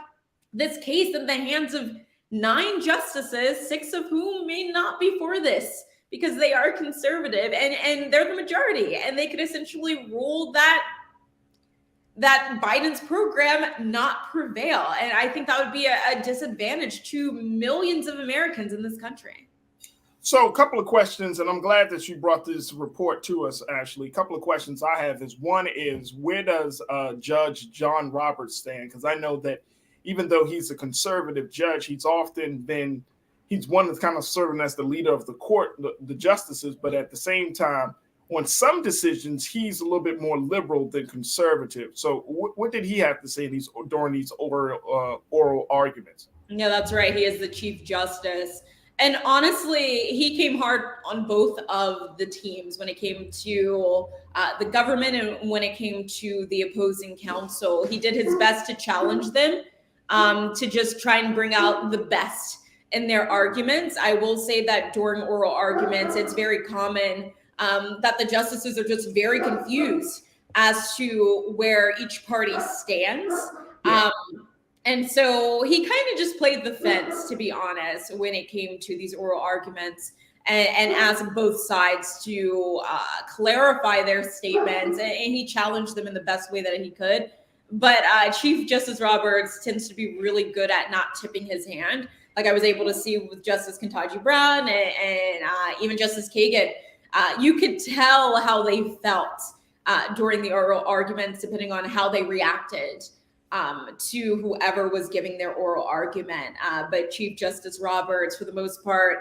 this case in the hands of 9 justices, 6 of whom may not be for this because they are conservative and they're the majority, and they could essentially rule that Biden's program not prevail. And I think that would be a disadvantage to millions of Americans in this country. So a couple of questions, and I'm glad that you brought this report to us, Ashley. A couple of questions I have is, one is, where does Judge John Roberts stand? Because I know that even though he's a conservative judge, he's one that's kind of serving as the leader of the court, the justices, but at the same time, on some decisions, he's a little bit more liberal than conservative. So what did he have to say during these oral arguments? Yeah, that's right. He is the Chief Justice. And honestly, he came hard on both of the teams when it came to the government and when it came to the opposing counsel. He did his best to challenge them, to just try and bring out the best in their arguments. I will say that during oral arguments, it's very common that the justices are just very confused as to where each party stands. And so he kind of just played the fence, to be honest, when it came to these oral arguments, and asked both sides to clarify their statements, and he challenged them in the best way that he could. But Chief Justice Roberts tends to be really good at not tipping his hand. Like I was able to see with Justice Ketanji Brown and even Justice Kagan, you could tell how they felt during the oral arguments, depending on how they reacted to whoever was giving their oral argument. But Chief Justice Roberts, for the most part,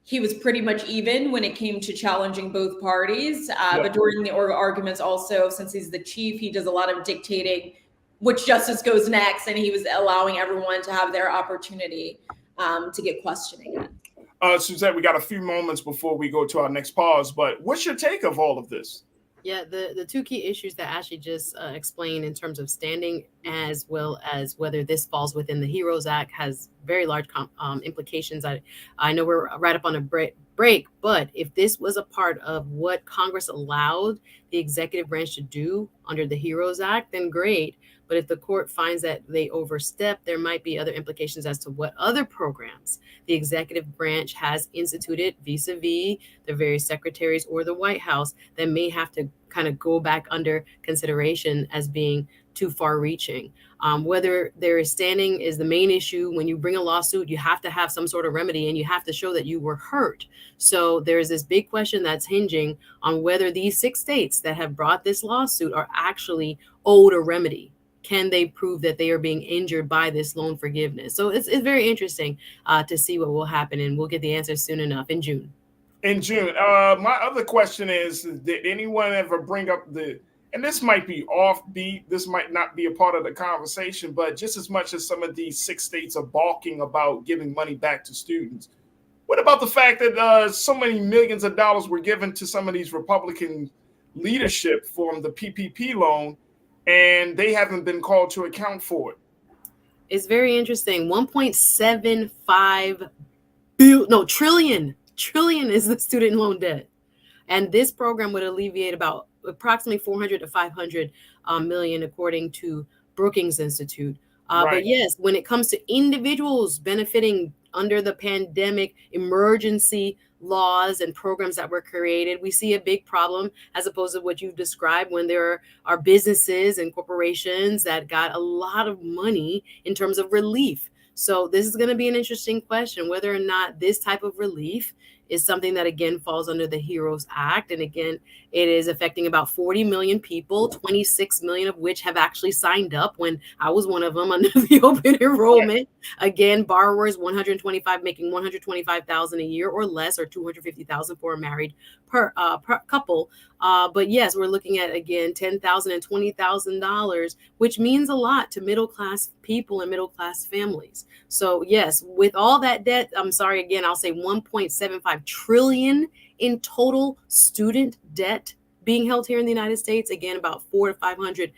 he was pretty much even when it came to challenging both parties. But during the oral arguments also, since he's the chief, he does a lot of dictating which justice goes next, and he was allowing everyone to have their opportunity to get questioning it. Suzette, we got a few moments before we go to our next pause, but what's your take of all of this? Yeah, the two key issues that Ashley just explained in terms of standing, as well as whether this falls within the HEROES Act, has very large implications. I know we're right up on a break, but if this was a part of what Congress allowed the executive branch to do under the HEROES Act, then great. But if the court finds that they overstep, there might be other implications as to what other programs the executive branch has instituted vis-a-vis the various secretaries or the White House that may have to kind of go back under consideration as being too far reaching. Whether there is standing is the main issue. When you bring a lawsuit, you have to have some sort of remedy and you have to show that you were hurt. So there's this big question that's hinging on whether these 6 states that have brought this lawsuit are actually owed a remedy. Can they prove that they are being injured by this loan forgiveness? So it's very interesting to see what will happen, and we'll get the answer soon enough in June. In June. My other question is, did anyone ever bring up and this might be offbeat, this might not be a part of the conversation, but just as much as some of these 6 states are balking about giving money back to students, what about the fact that so many millions of dollars were given to some of these Republican leadership from the PPP loan, and they haven't been called to account for it? It's very interesting. 1.75 trillion is the student loan debt. And this program would alleviate about approximately 400 to 500 million, according to Brookings Institute. But yes, when it comes to individuals benefiting under the pandemic emergency laws and programs that were created, we see a big problem as opposed to what you've described when there are businesses and corporations that got a lot of money in terms of relief. So this is going to be an interesting question, whether or not this type of relief is something that, again, falls under the HEROES Act. And again, it is affecting about 40 million people, 26 million of which have actually signed up, when I was one of them under the open enrollment. Again, borrowers making $125,000 a year or less, or $250,000 for a married per couple. But yes, we're looking at, again, $10,000 and $20,000, which means a lot to middle-class people and middle-class families. So yes, with all that debt, I'll say 1.75 trillion in total student debt being held here in the United States. Again, about 400 to 500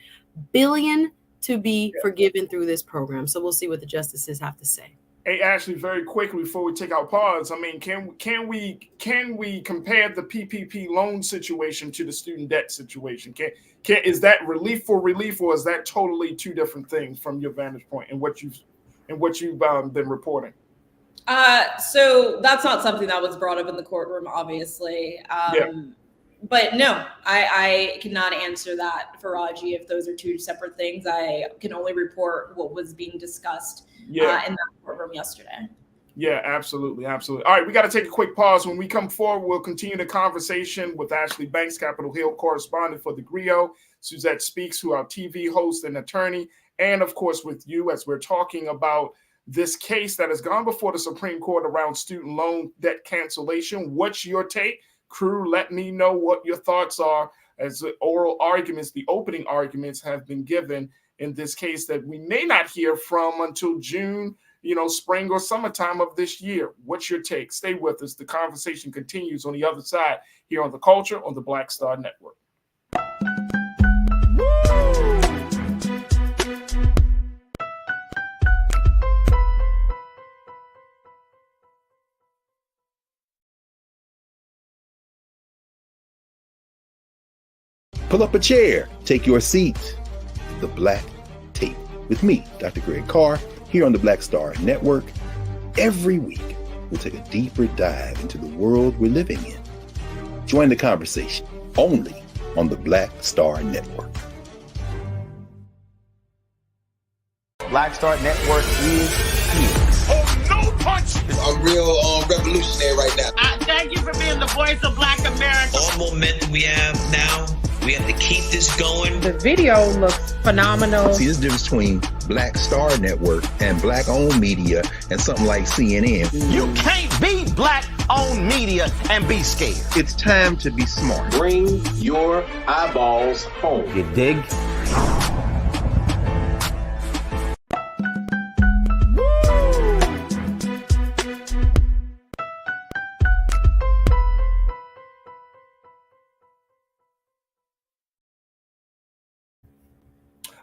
billion to be forgiven through this program. So we'll see what the justices have to say. Hey, Ashley, very quickly before we take our pause, I mean, can we compare the PPP loan situation to the student debt situation? Is that relief for relief, or is that totally two different things from your vantage point and what you've been reporting? So that's not something that was brought up in the courtroom, obviously. But no, I cannot answer that, Farajii, if those are two separate things. I can only report what was being discussed in that courtroom yesterday. Yeah, absolutely. Absolutely. All right, we got to take a quick pause. When we come forward, we'll continue the conversation with Ashley Banks, Capitol Hill correspondent for the Griot, Suzette Speaks, who are TV host and attorney, and of course with you, as we're talking about this case that has gone before the Supreme Court around student loan debt cancellation. What's your take? Crew, let me know what your thoughts are as the oral arguments, the opening arguments have been given in this case that we may not hear from until June, spring or summertime of this year. What's your take? Stay with us. The conversation continues on the other side here on The Culture on the Black Star Network. Pull up a chair, take your seat. The Black Tape with me, Dr. Greg Carr, here on the Black Star Network. Every week, we'll take a deeper dive into the world we're living in. Join the conversation only on the Black Star Network. Black Star Network is here. Oh, no punch! I'm real revolutionary right now. Thank you for being the voice of Black America. All momentum we have now, we have to keep this going. The video looks phenomenal. See, there's a difference between Black Star Network and Black-owned media and something like CNN. You can't be Black own media and be scared. It's time to be smart. Bring your eyeballs home. You dig?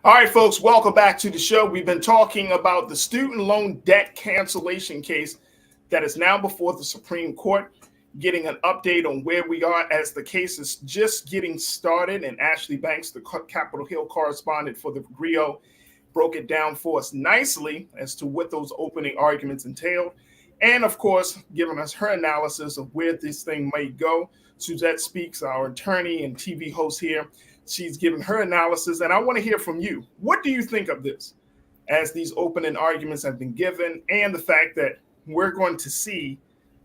All right, folks, welcome back to the show. We've been talking about the student loan debt cancellation case that is now before the Supreme Court, getting an update on where we are as the case is just getting started. And Ashley Banks, the Capitol Hill correspondent for the Grio, broke it down for us nicely as to what those opening arguments entailed. And of course, giving us her analysis of where this thing may go. Suzette Speaks, our attorney and TV host here, she's given her analysis, and I want to hear from you. What do you think of this as these opening arguments have been given, and the fact that we're going to see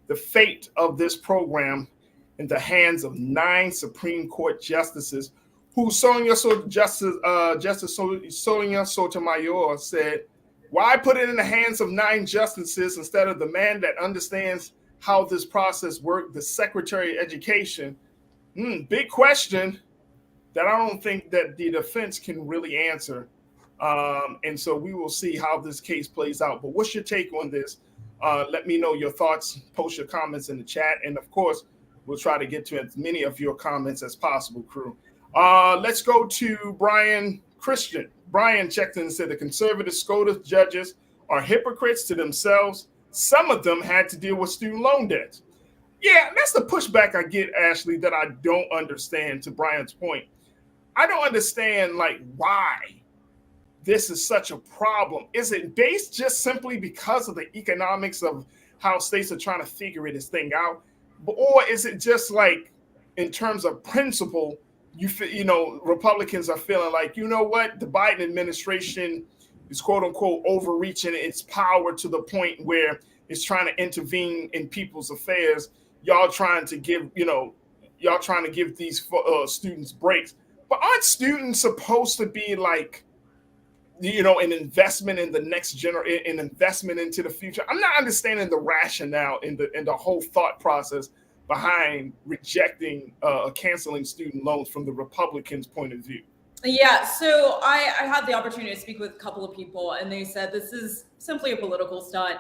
the fate of this program in the hands of 9 Supreme Court justices, who Justice Sonia Sotomayor said, why put it in the hands of 9 justices instead of the man that understands how this process works, the Secretary of Education? Big question that I don't think that the defense can really answer. And so we will see how this case plays out. But what's your take on this? Let me know your thoughts. Post your comments in the chat. And of course, we'll try to get to as many of your comments as possible, crew. Let's go to Brian Christian. Brian checked in and said the conservative SCOTUS judges are hypocrites to themselves. Some of them had to deal with student loan debts. Yeah, that's the pushback I get, Ashley, that I don't understand, to Brian's point. I don't understand, why this is such a problem. Is it based just simply because of the economics of how states are trying to figure this thing out? Or is it just in terms of principle, Republicans are feeling like, you know what, the Biden administration is quote unquote overreaching its power to the point where it's trying to intervene in people's affairs. Y'all trying to give these students breaks. But aren't students supposed to be an investment in the next generation, an investment into the future? I'm not understanding the rationale in the whole thought process behind rejecting canceling student loans from the Republicans' point of view. Yeah, so I had the opportunity to speak with a couple of people, and they said this is simply a political stunt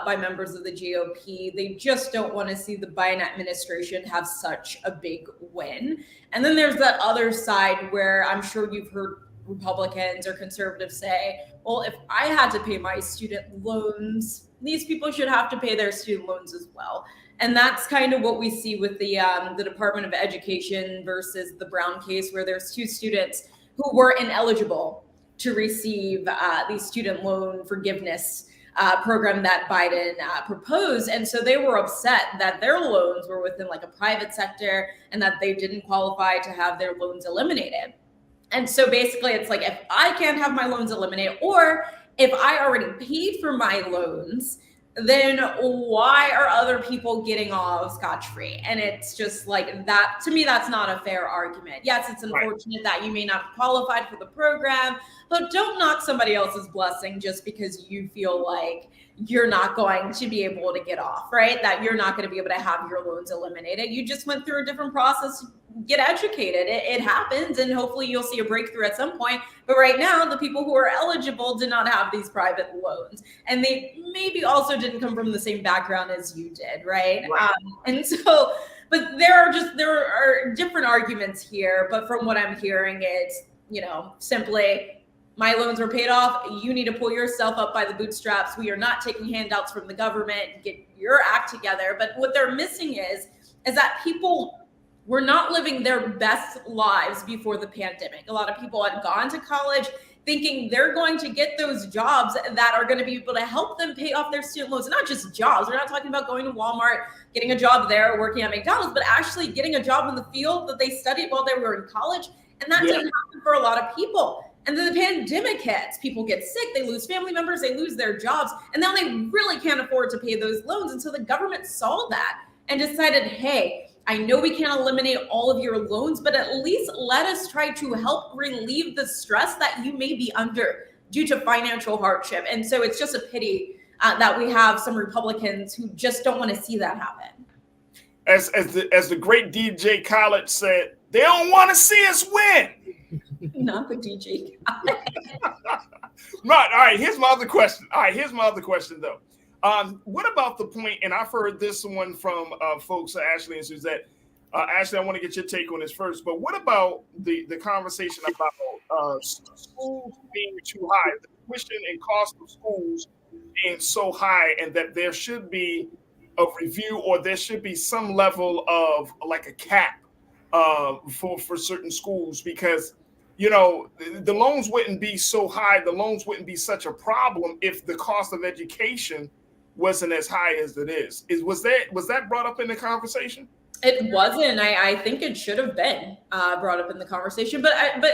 by members of the GOP. They just don't want to see the Biden administration have such a big win. And then there's that other side where I'm sure you've heard Republicans or conservatives say, well, if I had to pay my student loans, these people should have to pay their student loans as well. And that's kind of what we see with the Department of Education versus the Brown case, where there's 2 students who were ineligible to receive the student loan forgiveness program that Biden proposed. And so they were upset that their loans were within a private sector and that they didn't qualify to have their loans eliminated. And so basically it's if I can't have my loans eliminated, or if I already paid for my loans, then why are other people getting off scotch-free? And it's just that, to me, that's not a fair argument. Yes, it's unfortunate that you may not have qualified for the program, but don't knock somebody else's blessing just because you feel like you're not going to be able to get off, right? That you're not going to be able to have your loans eliminated. You just went through a different process to get educated. It happens, and hopefully you'll see a breakthrough at some point. But right now, the people who are eligible did not have these private loans, and they maybe also didn't come from the same background as you did, right? And so, but there are different arguments here. But from what I'm hearing, it's simply, my loans were paid off. You need to pull yourself up by the bootstraps. We are not taking handouts from the government. Get your act together. But what they're missing is that people were not living their best lives before the pandemic. A lot of people had gone to college thinking they're going to get those jobs that are going to be able to help them pay off their student loans. Not just jobs. We're not talking about going to Walmart, getting a job there, working at McDonald's, but actually getting a job in the field that they studied while they were in college. And that didn't happen for a lot of people. And then the pandemic hits, people get sick, they lose family members, they lose their jobs, and now they really can't afford to pay those loans. And so the government saw that and decided, hey, I know we can't eliminate all of your loans, but at least let us try to help relieve the stress that you may be under due to financial hardship. And so it's just a pity that we have some Republicans who just don't want to see that happen. as the great DJ Khaled said, they don't want to see us win. Not the DJ. Right. All right. Here's my other question. Though. What about the point? And I've heard this one from folks, Ashley and Suzette. Ashley, I want to get your take on this first. But what about the conversation about schools being too high, the tuition and cost of schools being so high, and that there should be a review, or there should be some level of like a cap for certain schools, because the loans wouldn't be so high, the loans wouldn't be such a problem if the cost of education wasn't as high as it is. Was that brought up in the conversation? It wasn't. I think it should have been brought up in the conversation, but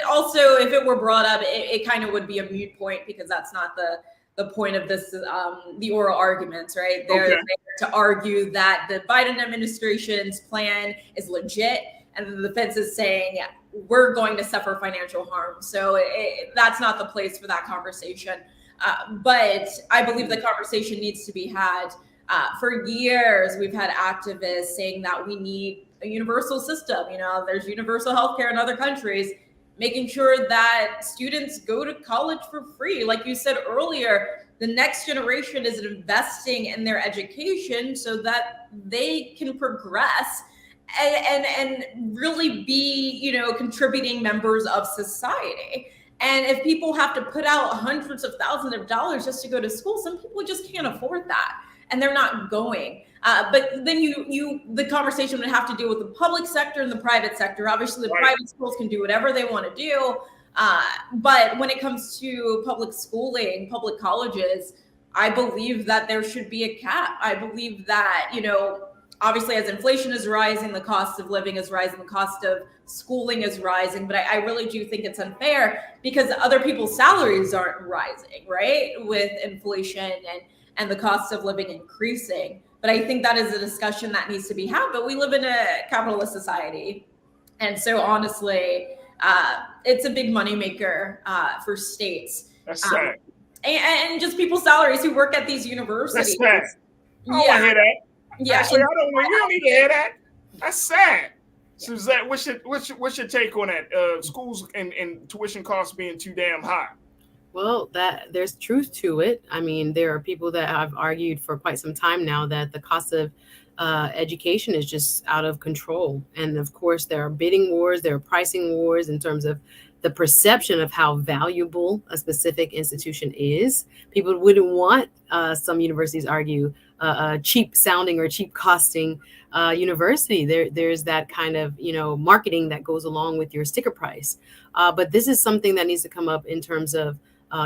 also if it were brought up, it kind of would be a moot point, because that's not the point of this, the oral arguments, right? They're there to argue that the Biden administration's plan is legit, and the defense is saying we're going to suffer financial harm. So that's not the place for that conversation. But I believe the conversation needs to be had. For years, we've had activists saying that we need a universal system. There's universal healthcare in other countries, making sure that students go to college for free. Like you said earlier, the next generation is investing in their education so that they can progress and really be, contributing members of society. And if people have to put out hundreds of thousands of dollars just to go to school, some people just can't afford that, and they're not going. But then the conversation would have to deal with the public sector and the private sector. Obviously, the private schools can do whatever they want to do. But when it comes to public schooling, public colleges, I believe that there should be a cap. I believe that, obviously as inflation is rising, the cost of living is rising, the cost of schooling is rising. But I really do think it's unfair because other people's salaries aren't rising, right? With inflation and the cost of living increasing. But I think that is a discussion that needs to be had. But we live in a capitalist society. And so honestly, it's a big moneymaker for states. That's sad. And just people's salaries who work at these universities. That's sad. I don't want to hear that. Yeah. Actually, you don't need to hear that. That's sad. Suzette, what's your take on that? Schools and tuition costs being too damn high. Well, there's truth to it. I mean, there are people that have argued for quite some time now that the cost of education is just out of control. And of course, there are bidding wars, there are pricing wars in terms of the perception of how valuable a specific institution is. People wouldn't want, some universities argue, a cheap sounding or cheap costing university. There's that kind of, marketing that goes along with your sticker price. But this is something that needs to come up in terms of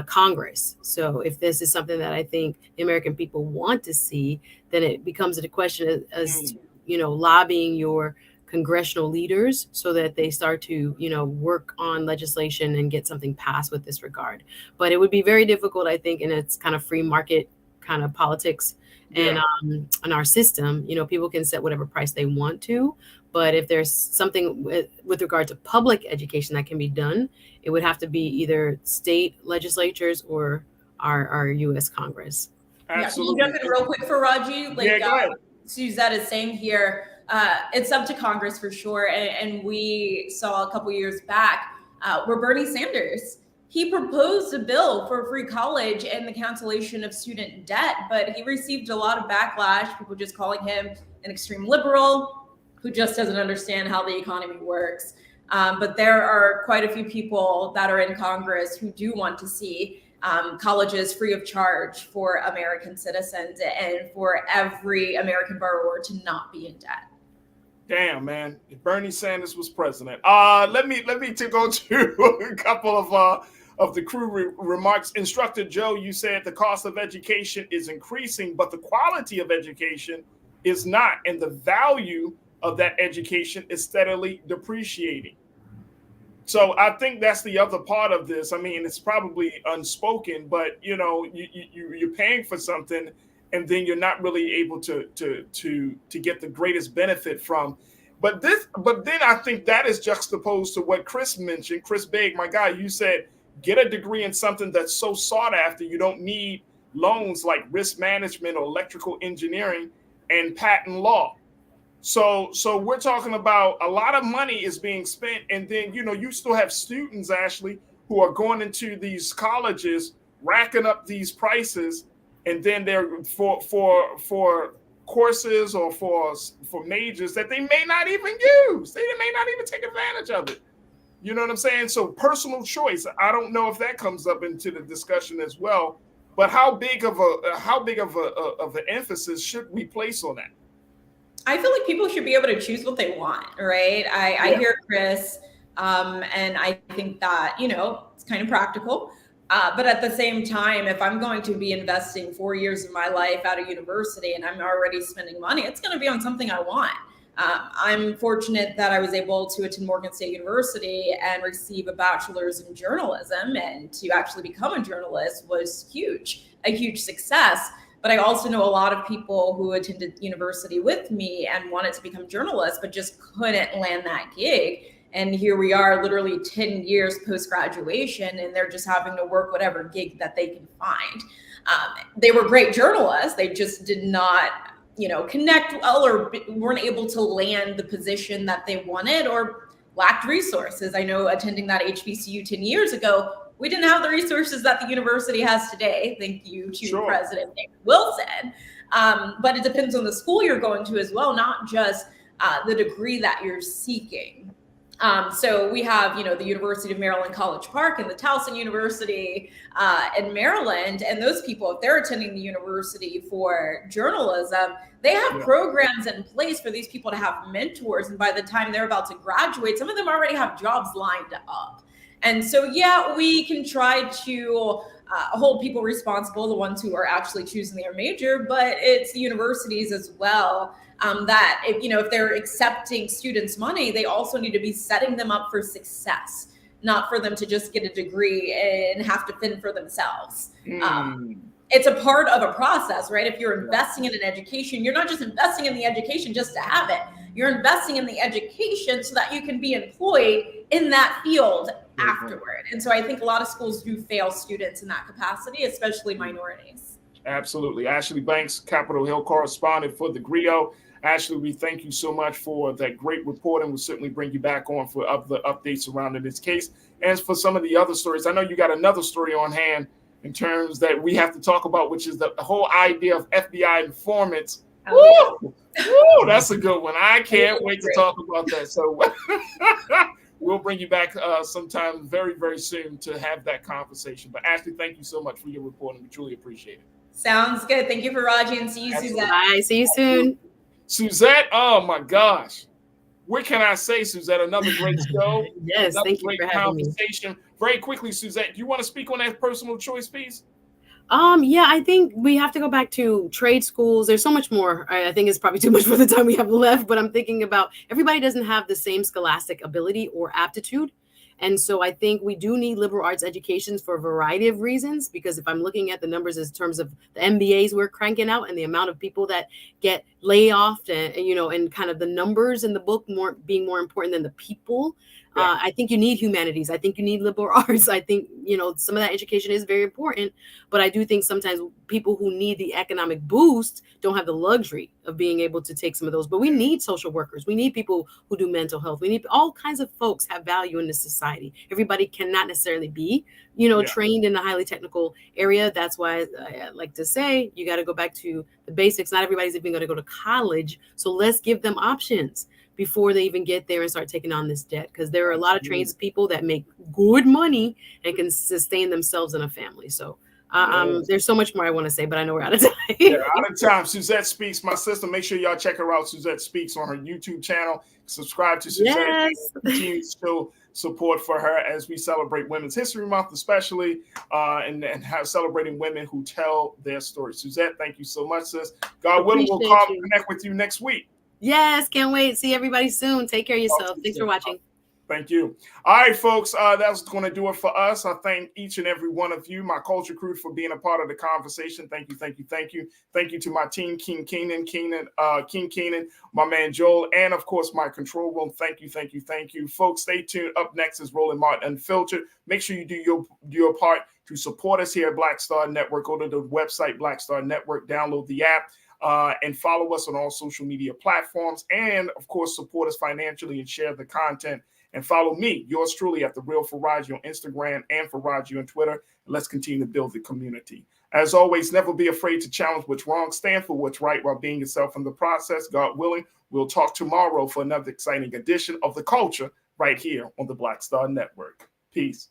Congress. So if this is something that I think the American people want to see, then it becomes a question as to, lobbying your congressional leaders so that they start to, work on legislation and get something passed with this regard. But it would be very difficult, I think, and it's kind of free market kind of politics and in our system, people can set whatever price they want to. But if there's something with regard to public education that can be done, it would have to be either state legislatures or our U.S. Congress. Absolutely. Yeah, can you jump in real quick, Farajii? Go ahead. Suzette is saying here, it's up to Congress for sure. And we saw a couple years back where Bernie Sanders, he proposed a bill for free college and the cancellation of student debt, but he received a lot of backlash, people just calling him an extreme liberal who just doesn't understand how the economy works. But there are quite a few people that are in Congress who do want to see colleges free of charge for American citizens and for every American borrower to not be in debt. Damn, man! If Bernie Sanders was president, let me go to a couple of the crew remarks. Instructor Joe, you said the cost of education is increasing, but the quality of education is not, and the value of that education is steadily depreciating. So I think that's the other part of this. I mean, it's probably unspoken, but you're paying for something, and then you're not really able to get the greatest benefit from. But then I think that is juxtaposed to what Chris mentioned. Chris Bigg, my guy, you said get a degree in something that's so sought after. You don't need loans like risk management or electrical engineering and patent law. So we're talking about a lot of money is being spent, and then you still have students, Ashley, who are going into these colleges, racking up these prices, and then they're for courses or for majors that they may not even use. They may not even take advantage of it. You know what I'm saying? So personal choice. I don't know if that comes up into the discussion as well. But how big of an emphasis should we place on that? I feel like people should be able to choose what they want, right? I hear Chris, and I think that, it's kind of practical. But at the same time, if I'm going to be investing 4 years of my life out of university and I'm already spending money, it's going to be on something I want. I'm fortunate that I was able to attend Morgan State University and receive a bachelor's in journalism, and to actually become a journalist was a huge success. But I also know a lot of people who attended university with me and wanted to become journalists, but just couldn't land that gig. And here we are literally 10 years post-graduation, and they're just having to work whatever gig that they can find. They were great journalists. They just did not, connect well, or weren't able to land the position that they wanted, or lacked resources. I know attending that HBCU 10 years ago, we didn't have the resources that the university has today. Thank you to President Nick Wilson. But it depends on the school you're going to as well, not just the degree that you're seeking. So we have, the University of Maryland College Park and the Towson University in Maryland. And those people, if they're attending the university for journalism, they have programs in place for these people to have mentors. And by the time they're about to graduate, some of them already have jobs lined up. And so, we can try to hold people responsible, the ones who are actually choosing their major, but it's the universities as well that if they're accepting students' money, they also need to be setting them up for success, not for them to just get a degree and have to fend for themselves. It's a part of a process, right? If you're investing in an education, you're not just investing in the education just to have it. You're investing in the education so that you can be employed in that field afterward. And so I think a lot of schools do fail students in that capacity, especially minorities. Absolutely. Ashley Banks, Capitol Hill correspondent for the Griot. Ashley, we thank you so much for that great report, and we'll certainly bring you back on for other updates surrounding this case. And for some of the other stories, I know you got another story on hand in terms that we have to talk about, which is the whole idea of FBI informants. Woo! That's a good one. I can't wait to talk about that. So we'll bring you back sometime very, very soon to have that conversation. But Ashley, thank you so much for your report, and we truly appreciate it. Sounds good. Thank you, Farajii, and see you, Suzette. Bye. See you soon. Suzette, oh my gosh. What can I say, Suzette? Another great show. Yes, thank you for having me. Very quickly, Suzette, do you want to speak on that personal choice piece? I think we have to go back to trade schools. There's so much more. I think it's probably too much for the time we have left, but I'm thinking about everybody doesn't have the same scholastic ability or aptitude. And so I think we do need liberal arts educations for a variety of reasons, because if I'm looking at the numbers in terms of the MBAs we're cranking out and the amount of people that get laid off and kind of the numbers in the book being more important than the people. I think you need humanities. I think you need liberal arts. I think, some of that education is very important, but I do think sometimes people who need the economic boost don't have the luxury of being able to take some of those. But we need social workers. We need people who do mental health. We need all kinds of folks have value in this society. Everybody cannot necessarily be, trained in a highly technical area. That's why I like to say you got to go back to the basics. Not everybody's even going to go to college. So let's give them options before they even get there and start taking on this debt. Because there are a lot of trained people that make good money and can sustain themselves and a family. So there's so much more I want to say, but I know we're out of time. Out of time. Suzette Speaks, my sister. Make sure y'all check her out. Suzette Speaks on her YouTube channel. Subscribe to Suzette. Yes. Continue to show support for her as we celebrate Women's History Month, especially, and have celebrating women who tell their story. Suzette, thank you so much, sis. God willing, we'll connect with you next week. Yes, can't wait. See everybody soon. Take care of yourself. Thanks for watching. Thank you. All right, folks, that's going to do it for us. I thank each and every one of you, my culture crew, for being a part of the conversation. Thank you, thank you, thank you. Thank you to my team, King Keenan, my man Joel, and of course, my control room. Thank you, thank you, thank you. Folks, stay tuned. Up next is Roland Martin Unfiltered. Make sure you do your part to support us here at Black Star Network. Go to the website, Black Star Network, download the app. and follow us on all social media platforms. And, of course, support us financially and share the content. And follow me, yours truly, at The Real Farajii on Instagram and Farajii on Twitter. And let's continue to build the community. As always, never be afraid to challenge what's wrong. Stand for what's right while being yourself in the process. God willing, we'll talk tomorrow for another exciting edition of The Culture right here on the Black Star Network. Peace.